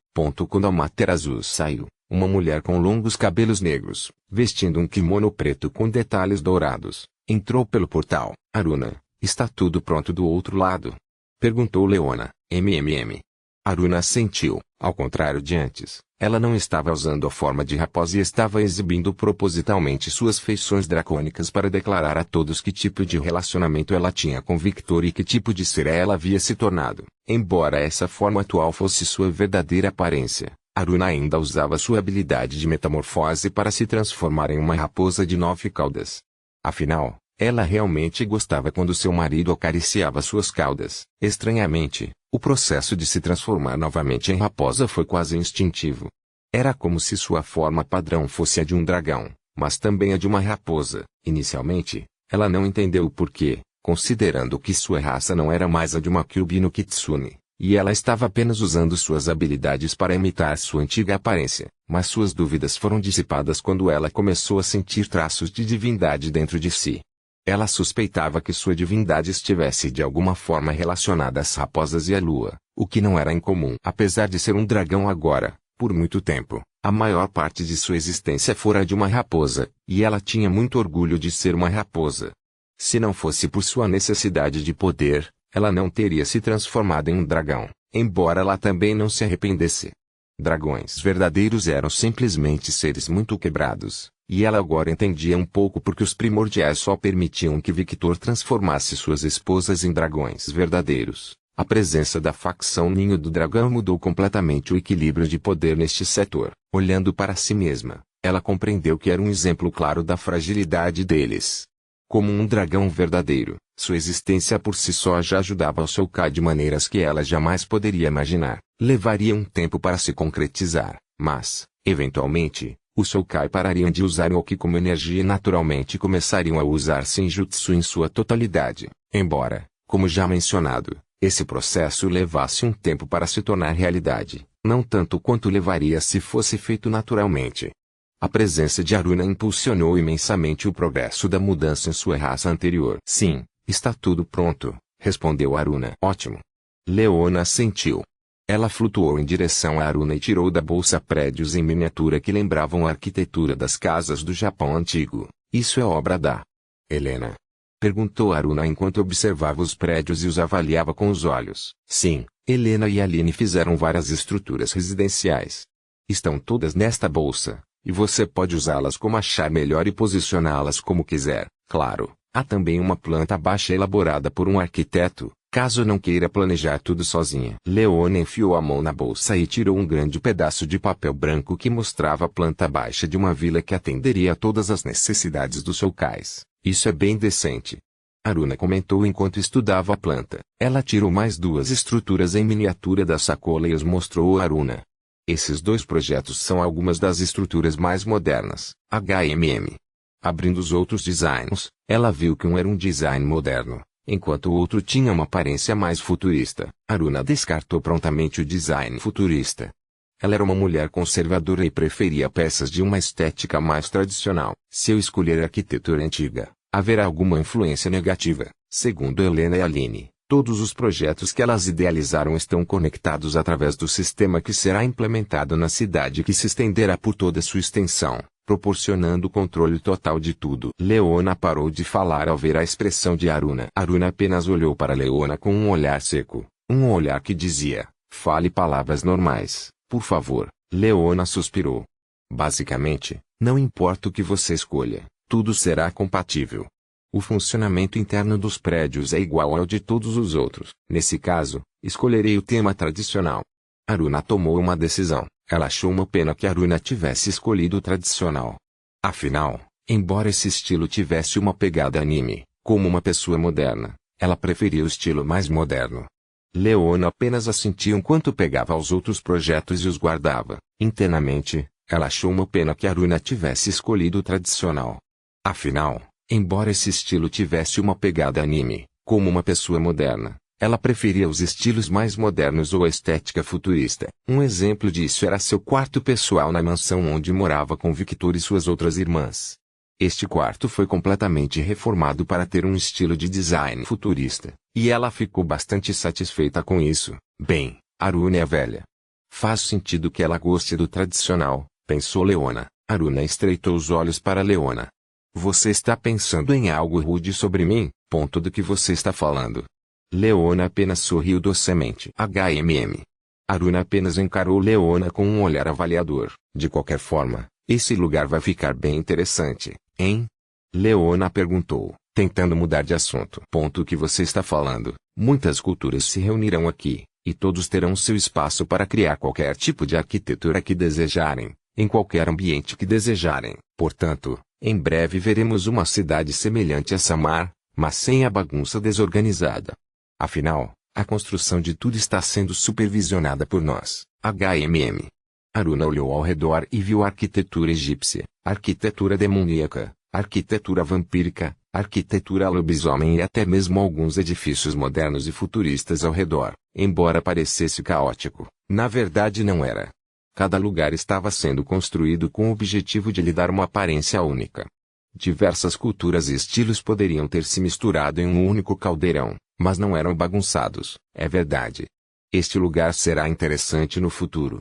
Quando Amaterasu saiu, uma mulher com longos cabelos negros, vestindo um kimono preto com detalhes dourados, entrou pelo portal. Aruna, está tudo pronto do outro lado? Perguntou Leona. Aruna assentiu. Ao contrário de antes, ela não estava usando a forma de raposa e estava exibindo propositalmente suas feições dracônicas para declarar a todos que tipo de relacionamento ela tinha com Victor e que tipo de ser ela havia se tornado. Embora essa forma atual fosse sua verdadeira aparência, Aruna ainda usava sua habilidade de metamorfose para se transformar em uma raposa de 9 caudas. Afinal, ela realmente gostava quando seu marido acariciava suas caudas. Estranhamente, o processo de se transformar novamente em raposa foi quase instintivo. Era como se sua forma padrão fosse a de um dragão, mas também a de uma raposa. Inicialmente, ela não entendeu o porquê, considerando que sua raça não era mais a de uma Kyuubi no Kitsune, e ela estava apenas usando suas habilidades para imitar sua antiga aparência. Mas suas dúvidas foram dissipadas quando ela começou a sentir traços de divindade dentro de si. Ela suspeitava que sua divindade estivesse de alguma forma relacionada às raposas e à lua, o que não era incomum. Apesar de ser um dragão agora, por muito tempo, a maior parte de sua existência fora de uma raposa, e ela tinha muito orgulho de ser uma raposa. Se não fosse por sua necessidade de poder, ela não teria se transformado em um dragão, embora ela também não se arrependesse. Dragões verdadeiros eram simplesmente seres muito quebrados, e ela agora entendia um pouco porque os primordiais só permitiam que Victor transformasse suas esposas em dragões verdadeiros. A presença da facção Ninho do Dragão mudou completamente o equilíbrio de poder neste setor. Olhando para si mesma, ela compreendeu que era um exemplo claro da fragilidade deles. Como um dragão verdadeiro, sua existência por si só já ajudava ao Xiaokai de maneiras que ela jamais poderia imaginar. Levaria um tempo para se concretizar, mas, eventualmente, os Xiaokai parariam de usar o Ki como energia e naturalmente começariam a usar Senjutsu em sua totalidade, embora, como já mencionado, esse processo levasse um tempo para se tornar realidade, não tanto quanto levaria se fosse feito naturalmente. A presença de Aruna impulsionou imensamente o progresso da mudança em sua raça anterior. Sim, está tudo pronto, respondeu Aruna. Ótimo. Leona assentiu. Ela flutuou em direção a Aruna e tirou da bolsa prédios em miniatura que lembravam a arquitetura das casas do Japão antigo. Isso é obra da Helena? Perguntou Aruna enquanto observava os prédios e os avaliava com os olhos. Sim, Helena e Aline fizeram várias estruturas residenciais. Estão todas nesta bolsa, e você pode usá-las como achar melhor e posicioná-las como quiser. Claro, há também uma planta baixa elaborada por um arquiteto, caso não queira planejar tudo sozinha. Leona enfiou a mão na bolsa e tirou um grande pedaço de papel branco que mostrava a planta baixa de uma vila que atenderia a todas as necessidades dos Xiaokais. Isso é bem decente. Aruna comentou enquanto estudava a planta. Ela tirou mais duas estruturas em miniatura da sacola e os mostrou a Aruna. Esses dois projetos são algumas das estruturas mais modernas. Abrindo os outros designs, ela viu que um era um design moderno, enquanto o outro tinha uma aparência mais futurista. Aruna descartou prontamente o design futurista. Ela era uma mulher conservadora e preferia peças de uma estética mais tradicional. Se eu escolher arquitetura antiga, haverá alguma influência negativa. Segundo Helena e Aline, todos os projetos que elas idealizaram estão conectados através do sistema que será implementado na cidade que se estenderá por toda sua extensão, proporcionando controle total de tudo. Leona parou de falar ao ver a expressão de Aruna. Aruna apenas olhou para Leona com um olhar seco, um olhar que dizia, fale palavras normais, por favor. Leona suspirou. Basicamente, não importa o que você escolha, tudo será compatível. O funcionamento interno dos prédios é igual ao de todos os outros. Nesse caso, escolherei o tema tradicional. Aruna tomou uma decisão. Ela achou uma pena que Aruna tivesse escolhido o tradicional. Afinal, embora esse estilo tivesse uma pegada anime, como uma pessoa moderna, ela preferia o estilo mais moderno. Leona apenas assentia enquanto pegava os outros projetos e os guardava. Internamente, ela achou uma pena que Aruna tivesse escolhido o tradicional. Afinal, embora esse estilo tivesse uma pegada anime, como uma pessoa moderna, ela preferia os estilos mais modernos ou a estética futurista. Um exemplo disso era seu quarto pessoal na mansão onde morava com Victor e suas outras irmãs. Este quarto foi completamente reformado para ter um estilo de design futurista, e ela ficou bastante satisfeita com isso. Bem, Aruna é velha. Faz sentido que ela goste do tradicional, pensou Leona. Aruna estreitou os olhos para Leona. Você está pensando em algo rude sobre mim? Ponto do que você está falando. Leona apenas sorriu docemente. Aruna apenas encarou Leona com um olhar avaliador. De qualquer forma, esse lugar vai ficar bem interessante, hein? Leona perguntou, tentando mudar de assunto. Ponto que você está falando. Muitas culturas se reunirão aqui, e todos terão seu espaço para criar qualquer tipo de arquitetura que desejarem, em qualquer ambiente que desejarem. Portanto, em breve veremos uma cidade semelhante a Samar, mas sem a bagunça desorganizada. Afinal, a construção de tudo está sendo supervisionada por nós. Aruna olhou ao redor e viu a arquitetura egípcia, arquitetura demoníaca, arquitetura vampírica, arquitetura lobisomem e até mesmo alguns edifícios modernos e futuristas ao redor. Embora parecesse caótico, na verdade não era. Cada lugar estava sendo construído com o objetivo de lhe dar uma aparência única. Diversas culturas e estilos poderiam ter se misturado em um único caldeirão, mas não eram bagunçados, é verdade. Este lugar será interessante no futuro.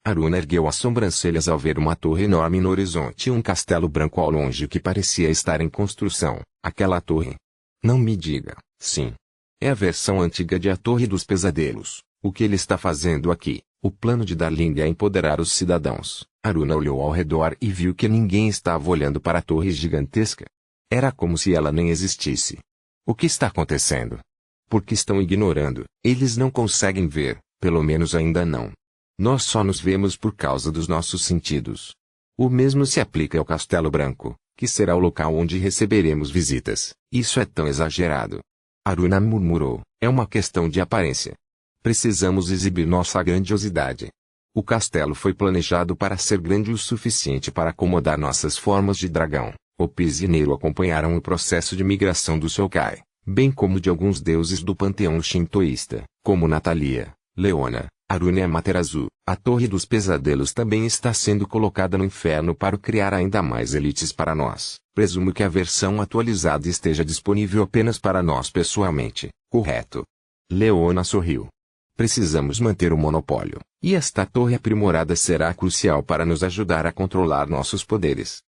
Aruna ergueu as sobrancelhas ao ver uma torre enorme no horizonte e um castelo branco ao longe que parecia estar em construção. Aquela torre. Não me diga, sim. É a versão antiga de A Torre dos Pesadelos. O que ele está fazendo aqui? O plano de Darling é empoderar os cidadãos. Aruna olhou ao redor e viu que ninguém estava olhando para a torre gigantesca. Era como se ela nem existisse. O que está acontecendo? Porque estão ignorando. Eles não conseguem ver, pelo menos ainda não. Nós só nos vemos por causa dos nossos sentidos. O mesmo se aplica ao Castelo Branco, que será o local onde receberemos visitas. Isso é tão exagerado. Aruna murmurou. É uma questão de aparência. Precisamos exibir nossa grandiosidade. O castelo foi planejado para ser grande o suficiente para acomodar nossas formas de dragão. Opis e Nero acompanharam o processo de migração do Shokai, bem como de alguns deuses do panteão shintoísta, como Natalia, Leona, Aruna e Amaterasu. A Torre dos Pesadelos também está sendo colocada no inferno para criar ainda mais elites para nós. Presumo que a versão atualizada esteja disponível apenas para nós pessoalmente, correto? Leona sorriu. Precisamos manter o monopólio, e esta torre aprimorada será crucial para nos ajudar a controlar nossos poderes.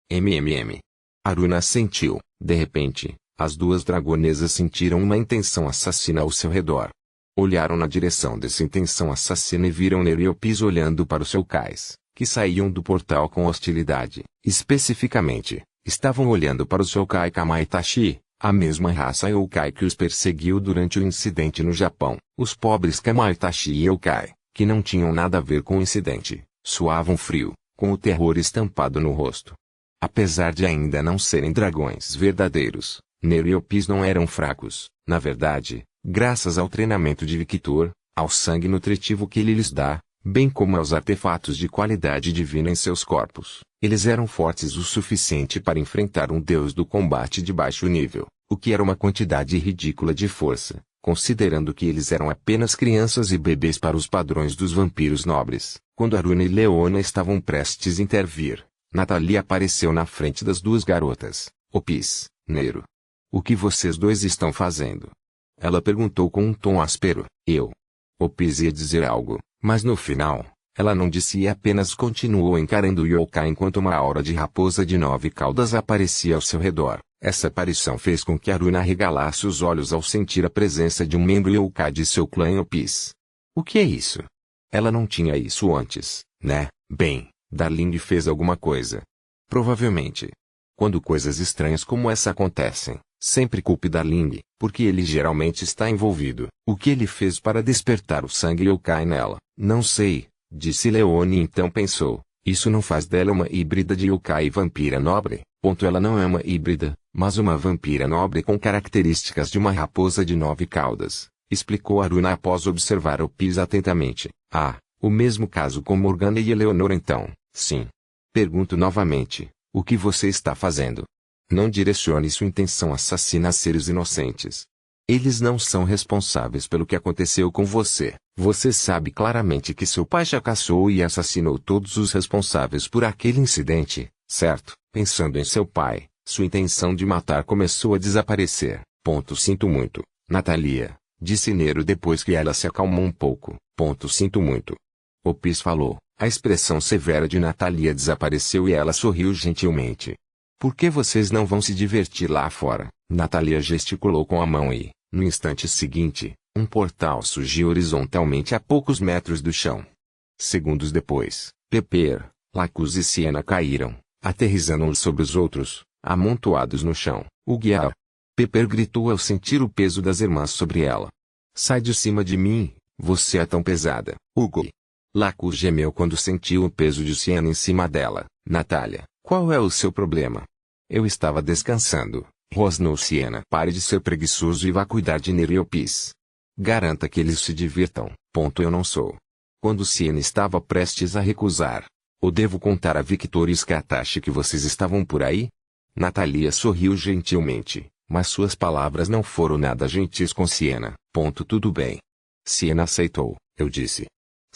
Aruna assentiu. De repente, as duas dragonesas sentiram uma intenção assassina ao seu redor. Olharam na direção dessa intenção assassina e viram Nero e Opis olhando para os Shokais, que saíam do portal com hostilidade. Especificamente, estavam olhando para o Shokai Kamaitachi, a mesma raça Yokai que os perseguiu durante o incidente no Japão. Os pobres Kamaitachi e Yokai, que não tinham nada a ver com o incidente, suavam frio, com o terror estampado no rosto. Apesar de ainda não serem dragões verdadeiros, Nero e Opis não eram fracos. Na verdade, graças ao treinamento de Victor, ao sangue nutritivo que ele lhes dá, bem como aos artefatos de qualidade divina em seus corpos, eles eram fortes o suficiente para enfrentar um deus do combate de baixo nível, o que era uma quantidade ridícula de força, considerando que eles eram apenas crianças e bebês para os padrões dos vampiros nobres. Quando Aruna e Leona estavam prestes a intervir, Natalia apareceu na frente das duas garotas. Opis, Nero. O que vocês dois estão fazendo? Ela perguntou com um tom áspero. Opis ia dizer algo, mas no final, ela não disse e apenas continuou encarando o Yokai enquanto uma aura de raposa de 9 caudas aparecia ao seu redor. Essa aparição fez com que Aruna arregalasse os olhos ao sentir a presença de um membro Yokai de seu clã Opis. O que é isso? Ela não tinha isso antes, né? Bem, Darling fez alguma coisa. Provavelmente. Quando coisas estranhas como essa acontecem, sempre culpe Darling, porque ele geralmente está envolvido. O que ele fez para despertar o sangue Yokai nela? Não sei, disse Leone e então pensou. Isso não faz dela uma híbrida de Yokai e vampira nobre. Ela não é uma híbrida, mas uma vampira nobre com características de uma raposa de 9 caudas, explicou Aruna após observar Opis atentamente. O mesmo caso com Morgana e Eleonora então, sim. Pergunto novamente, o que você está fazendo? Não direcione sua intenção assassina a seres inocentes. Eles não são responsáveis pelo que aconteceu com você. Você sabe claramente que seu pai já caçou e assassinou todos os responsáveis por aquele incidente, certo? Pensando em seu pai, sua intenção de matar começou a desaparecer. Sinto muito, Natalia, disse Nero depois que ela se acalmou um pouco. Sinto muito. Opis falou. A expressão severa de Natalia desapareceu e ela sorriu gentilmente. Por que vocês não vão se divertir lá fora? Natalia gesticulou com a mão e, no instante seguinte, um portal surgiu horizontalmente a poucos metros do chão. Segundos depois, Pepper, Lacus e Siena caíram, aterrissando uns sobre os outros, amontoados no chão. O guiar. Pepper gritou ao sentir o peso das irmãs sobre ela. Sai de cima de mim, você é tão pesada. Hugo. Lacus gemeu quando sentiu o peso de Siena em cima dela. Natália, qual é o seu problema? Eu estava descansando, rosnou Siena. Pare de ser preguiçoso e vá cuidar de Nero e Opis. Garanta que eles se divirtam. Eu não sou. Quando Siena estava prestes a recusar. Ou devo contar a Victor e Skatashi que vocês estavam por aí? Natalia sorriu gentilmente, mas suas palavras não foram nada gentis com Siena. Tudo bem. Siena aceitou, eu disse.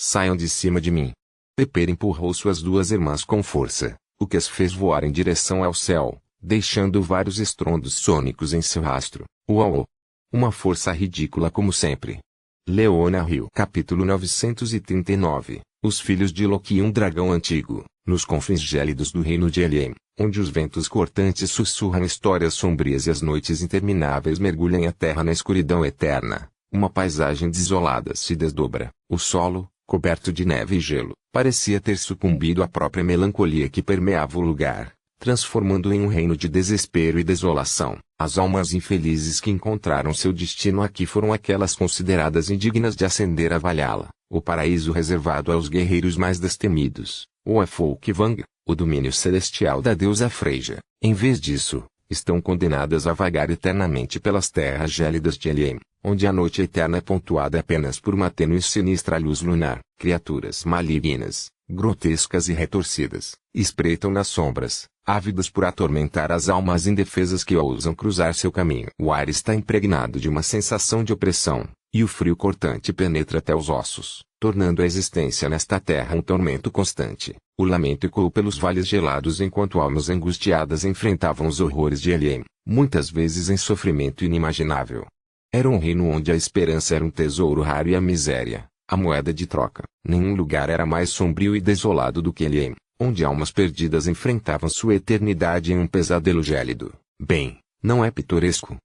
Saiam de cima de mim. Pepper empurrou suas duas irmãs com força, o que as fez voar em direção ao céu, deixando vários estrondos sônicos em seu rastro. Uau! Uma força ridícula como sempre. Leona riu. Capítulo 939. Os filhos de Loki, um dragão antigo, nos confins gélidos do reino de Eliem, onde os ventos cortantes sussurram histórias sombrias e as noites intermináveis mergulham a terra na escuridão eterna. Uma paisagem desolada se desdobra. O solo, coberto de neve e gelo, parecia ter sucumbido à própria melancolia que permeava o lugar. transformando em um reino de desespero e desolação. As almas infelizes que encontraram seu destino aqui foram aquelas consideradas indignas de ascender a Valhalla, o paraíso reservado aos guerreiros mais destemidos, ou a Folkvang, o domínio celestial da deusa Freyja. Em vez disso, estão condenadas a vagar eternamente pelas terras gélidas de Helheim, onde a noite eterna é pontuada apenas por uma tênue e sinistra luz lunar. Criaturas malignas, grotescas e retorcidas, espreitam nas sombras, ávidas por atormentar as almas indefesas que ousam cruzar seu caminho. O ar está impregnado de uma sensação de opressão, e o frio cortante penetra até os ossos, tornando a existência nesta terra um tormento constante. O lamento ecoou pelos vales gelados enquanto almas angustiadas enfrentavam os horrores de Helheim, muitas vezes em sofrimento inimaginável. Era um reino onde a esperança era um tesouro raro e a miséria, a moeda de troca. Nenhum lugar era mais sombrio e desolado do que Helheim, onde almas perdidas enfrentavam sua eternidade em um pesadelo gélido. Bem, não é pitoresco?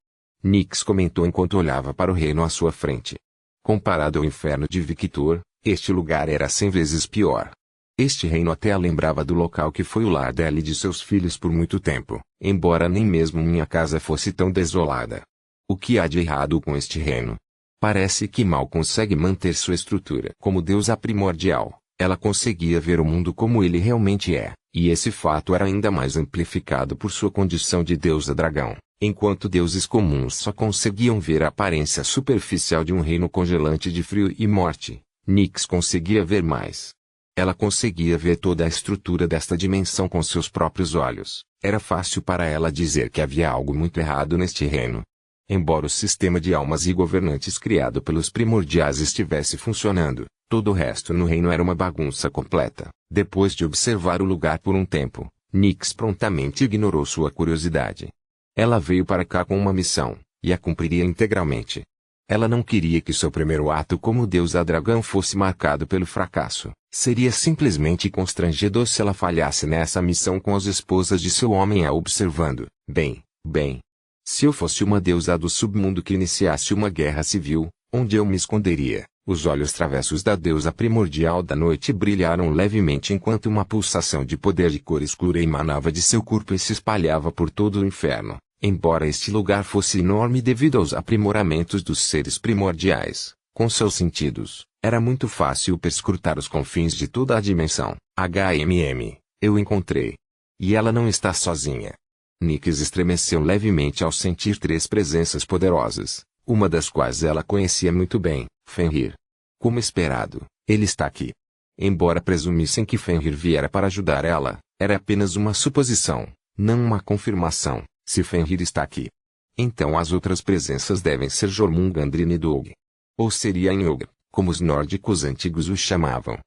Nix comentou enquanto olhava para o reino à sua frente. Comparado ao inferno de Victor, este lugar era 100 vezes pior. Este reino até a lembrava do local que foi o lar dela e de seus filhos por muito tempo, embora nem mesmo minha casa fosse tão desolada. O que há de errado com este reino? Parece que mal consegue manter sua estrutura. Como deusa primordial, ela conseguia ver o mundo como ele realmente é, e esse fato era ainda mais amplificado por sua condição de deusa dragão. Enquanto deuses comuns só conseguiam ver a aparência superficial de um reino congelante de frio e morte, Nix conseguia ver mais. Ela conseguia ver toda a estrutura desta dimensão com seus próprios olhos. Era fácil para ela dizer que havia algo muito errado neste reino. Embora o sistema de almas e governantes criado pelos primordiais estivesse funcionando, todo o resto no reino era uma bagunça completa. Depois de observar o lugar por um tempo, Nix prontamente ignorou sua curiosidade. Ela veio para cá com uma missão, e a cumpriria integralmente. Ela não queria que seu primeiro ato como deusa dragão fosse marcado pelo fracasso. Seria simplesmente constrangedor se ela falhasse nessa missão com as esposas de seu homem a observando. Bem. Se eu fosse uma deusa do submundo que iniciasse uma guerra civil, onde eu me esconderia? Os olhos travessos da deusa primordial da noite brilharam levemente enquanto uma pulsação de poder de cor escura emanava de seu corpo e se espalhava por todo o inferno. Embora este lugar fosse enorme devido aos aprimoramentos dos seres primordiais, com seus sentidos, era muito fácil perscrutar os confins de toda a dimensão. Eu encontrei. E ela não está sozinha. Nix estremeceu levemente ao sentir 3 presenças poderosas, uma das quais ela conhecia muito bem, Fenrir. Como esperado, ele está aqui. Embora presumissem que Fenrir viera para ajudar ela, era apenas uma suposição, não uma confirmação. Se Fenrir está aqui, então as outras presenças devem ser Jormungandr e Nidhogg. Ou seria Njord, como os nórdicos antigos o chamavam.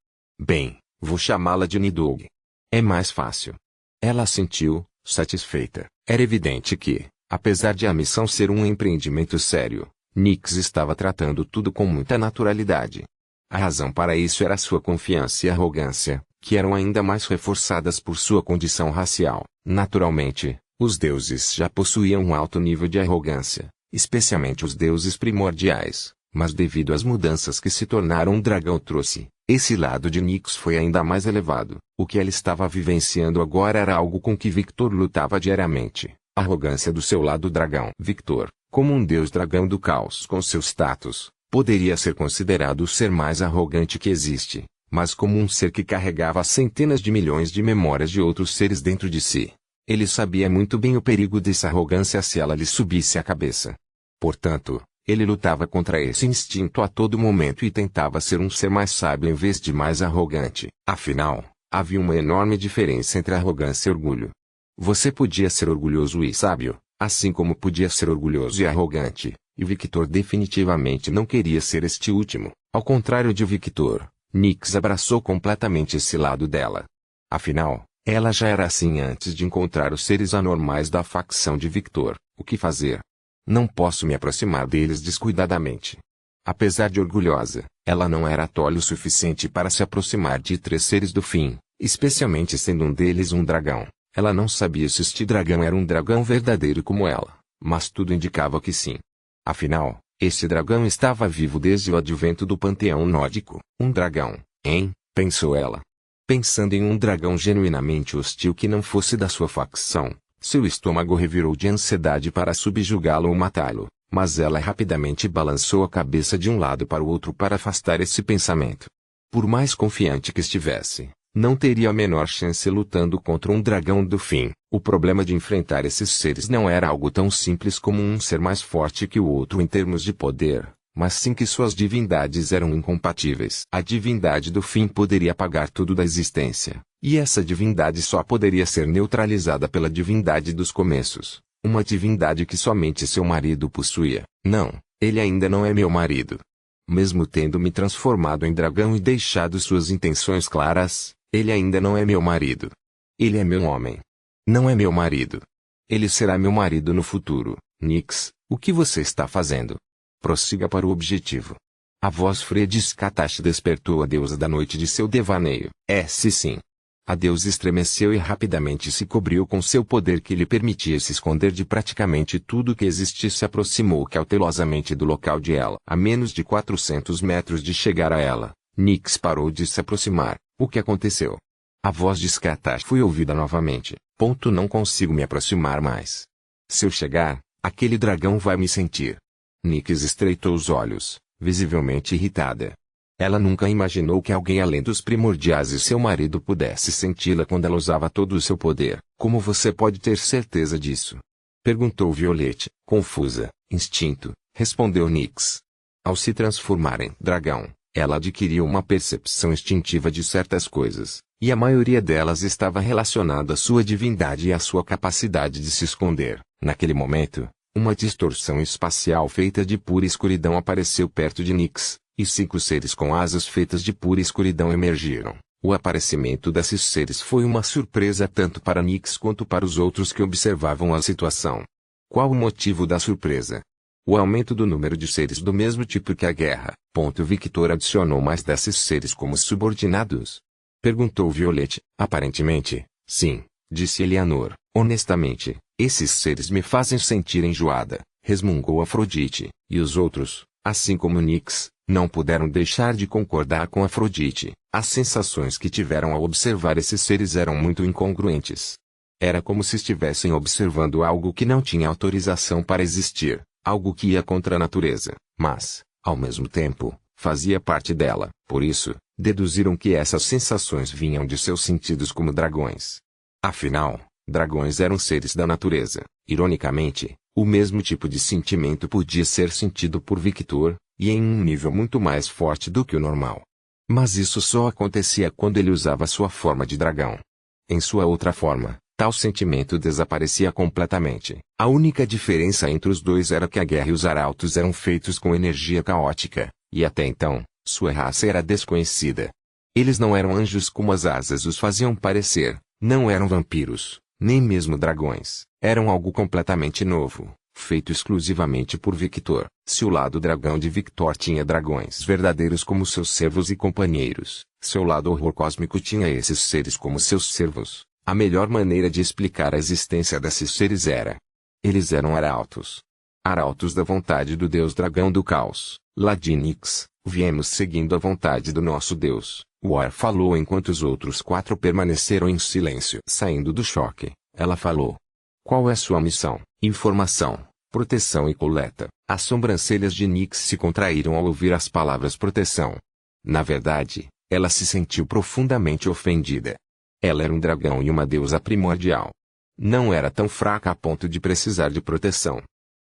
Bem, vou chamá-la de Nidhogg. É mais fácil. Ela assentiu, satisfeita. Era evidente que, apesar de a missão ser um empreendimento sério, Nix estava tratando tudo com muita naturalidade. A razão para isso era sua confiança e arrogância, que eram ainda mais reforçadas por sua condição racial. Naturalmente, os deuses já possuíam um alto nível de arrogância, especialmente os deuses primordiais, mas devido às mudanças que se tornaram um dragão trouxe, esse lado de Nix foi ainda mais elevado. O que ela estava vivenciando agora era algo com que Victor lutava diariamente, a arrogância do seu lado dragão. Victor, como um deus dragão do caos com seu status, poderia ser considerado o ser mais arrogante que existe, mas como um ser que carregava centenas de milhões de memórias de outros seres dentro de si. Ele sabia muito bem o perigo dessa arrogância se ela lhe subisse à cabeça. Portanto, ele lutava contra esse instinto a todo momento e tentava ser um ser mais sábio em vez de mais arrogante. Afinal, havia uma enorme diferença entre arrogância e orgulho. Você podia ser orgulhoso e sábio, assim como podia ser orgulhoso e arrogante, e Victor definitivamente não queria ser este último. Ao contrário de Victor, Nix abraçou completamente esse lado dela. Afinal, ela já era assim antes de encontrar os seres anormais da facção de Victor. O que fazer? Não posso me aproximar deles descuidadamente. Apesar de orgulhosa, ela não era tolo o suficiente para se aproximar de 3 seres do fim, especialmente sendo um deles um dragão. Ela não sabia se este dragão era um dragão verdadeiro como ela, mas tudo indicava que sim. Afinal, este dragão estava vivo desde o advento do panteão nórdico. Um dragão, hein? Pensou ela. Pensando em um dragão genuinamente hostil que não fosse da sua facção, seu estômago revirou de ansiedade para subjugá-lo ou matá-lo, mas ela rapidamente balançou a cabeça de um lado para o outro para afastar esse pensamento. Por mais confiante que estivesse, não teria a menor chance lutando contra um dragão do fim. O problema de enfrentar esses seres não era algo tão simples como um ser mais forte que o outro em termos de poder, mas sim que suas divindades eram incompatíveis. A divindade do fim poderia apagar tudo da existência, e essa divindade só poderia ser neutralizada pela divindade dos começos, uma divindade que somente seu marido possuía. Não, ele ainda não é meu marido. Mesmo tendo me transformado em dragão e deixado suas intenções claras, ele ainda não é meu marido. Ele é meu homem. Não é meu marido. Ele será meu marido no futuro. Nyx, o que você está fazendo? Prossiga para o objetivo. A voz fria de Skatach despertou a deusa da noite de seu devaneio. Sim. A deusa estremeceu e rapidamente se cobriu com seu poder que lhe permitia se esconder de praticamente tudo que existisse. Aproximou cautelosamente do local de ela. A menos de 400 metros de chegar a ela, Nyx parou de se aproximar. O que aconteceu? A voz de Skatach foi ouvida novamente. Não consigo me aproximar mais. Se eu chegar, aquele dragão vai me sentir. Nyx estreitou os olhos, visivelmente irritada. Ela nunca imaginou que alguém além dos primordiais e seu marido pudesse senti-la quando ela usava todo o seu poder. Como você pode ter certeza disso? Perguntou Violette, confusa. Instinto, respondeu Nyx. Ao se transformar em dragão, ela adquiriu uma percepção instintiva de certas coisas, e a maioria delas estava relacionada à sua divindade e à sua capacidade de se esconder. Naquele momento, uma distorção espacial feita de pura escuridão apareceu perto de Nyx, e 5 seres com asas feitas de pura escuridão emergiram. O aparecimento desses seres foi uma surpresa tanto para Nyx quanto para os outros que observavam a situação. Qual o motivo da surpresa? O aumento do número de seres do mesmo tipo que a guerra. Victor adicionou mais desses seres como subordinados? Perguntou Violette. Aparentemente, sim, disse Eleanor. Honestamente, esses seres me fazem sentir enjoada, resmungou Afrodite, e os outros, assim como Nyx, não puderam deixar de concordar com Afrodite. As sensações que tiveram ao observar esses seres eram muito incongruentes. Era como se estivessem observando algo que não tinha autorização para existir, algo que ia contra a natureza, mas, ao mesmo tempo, fazia parte dela. Por isso, deduziram que essas sensações vinham de seus sentidos como dragões. Afinal, dragões eram seres da natureza. Ironicamente, o mesmo tipo de sentimento podia ser sentido por Victor, e em um nível muito mais forte do que o normal. Mas isso só acontecia quando ele usava sua forma de dragão. Em sua outra forma, tal sentimento desaparecia completamente. A única diferença entre os dois era que a guerra e os arautos eram feitos com energia caótica, e até então, sua raça era desconhecida. Eles não eram anjos como as asas os faziam parecer, não eram vampiros, nem mesmo dragões. Eram algo completamente novo, feito exclusivamente por Victor. Se o lado dragão de Victor tinha dragões verdadeiros como seus servos e companheiros, seu lado horror cósmico tinha esses seres como seus servos. A melhor maneira de explicar a existência desses seres era: eles eram arautos. Arautos da vontade do deus dragão do caos, Ladinix. Viemos seguindo a vontade do nosso deus. War falou enquanto os outros 4 permaneceram em silêncio. Saindo do choque, ela falou: qual é sua missão? Informação, proteção e coleta. As sobrancelhas de Nyx se contraíram ao ouvir as palavras proteção. Na verdade, ela se sentiu profundamente ofendida. Ela era um dragão e uma deusa primordial. Não era tão fraca a ponto de precisar de proteção.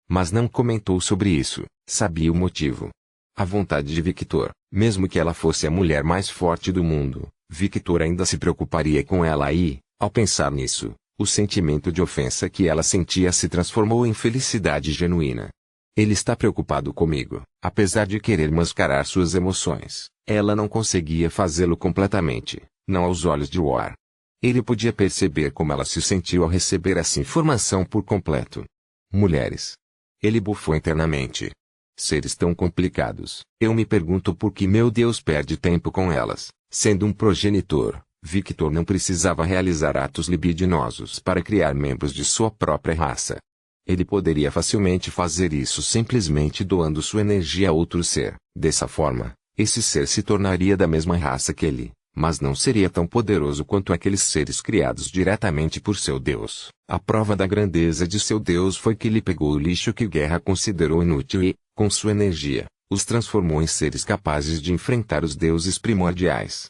Mas não comentou sobre isso, sabia o motivo. A vontade de Victor, mesmo que ela fosse a mulher mais forte do mundo, Victor ainda se preocuparia com ela e, ao pensar nisso, o sentimento de ofensa que ela sentia se transformou em felicidade genuína. Ele está preocupado comigo. Apesar de querer mascarar suas emoções, ela não conseguia fazê-lo completamente, não aos olhos de War. Ele podia perceber como ela se sentiu ao receber essa informação por completo. Mulheres. Ele bufou internamente. Seres tão complicados. Eu me pergunto por que meu Deus perde tempo com elas. Sendo um progenitor, Victor não precisava realizar atos libidinosos para criar membros de sua própria raça. Ele poderia facilmente fazer isso simplesmente doando sua energia a outro ser. Dessa forma, esse ser se tornaria da mesma raça que ele, mas não seria tão poderoso quanto aqueles seres criados diretamente por seu Deus. A prova da grandeza de seu Deus foi que ele pegou o lixo que Guerra considerou inútil e, com sua energia, os transformou em seres capazes de enfrentar os deuses primordiais.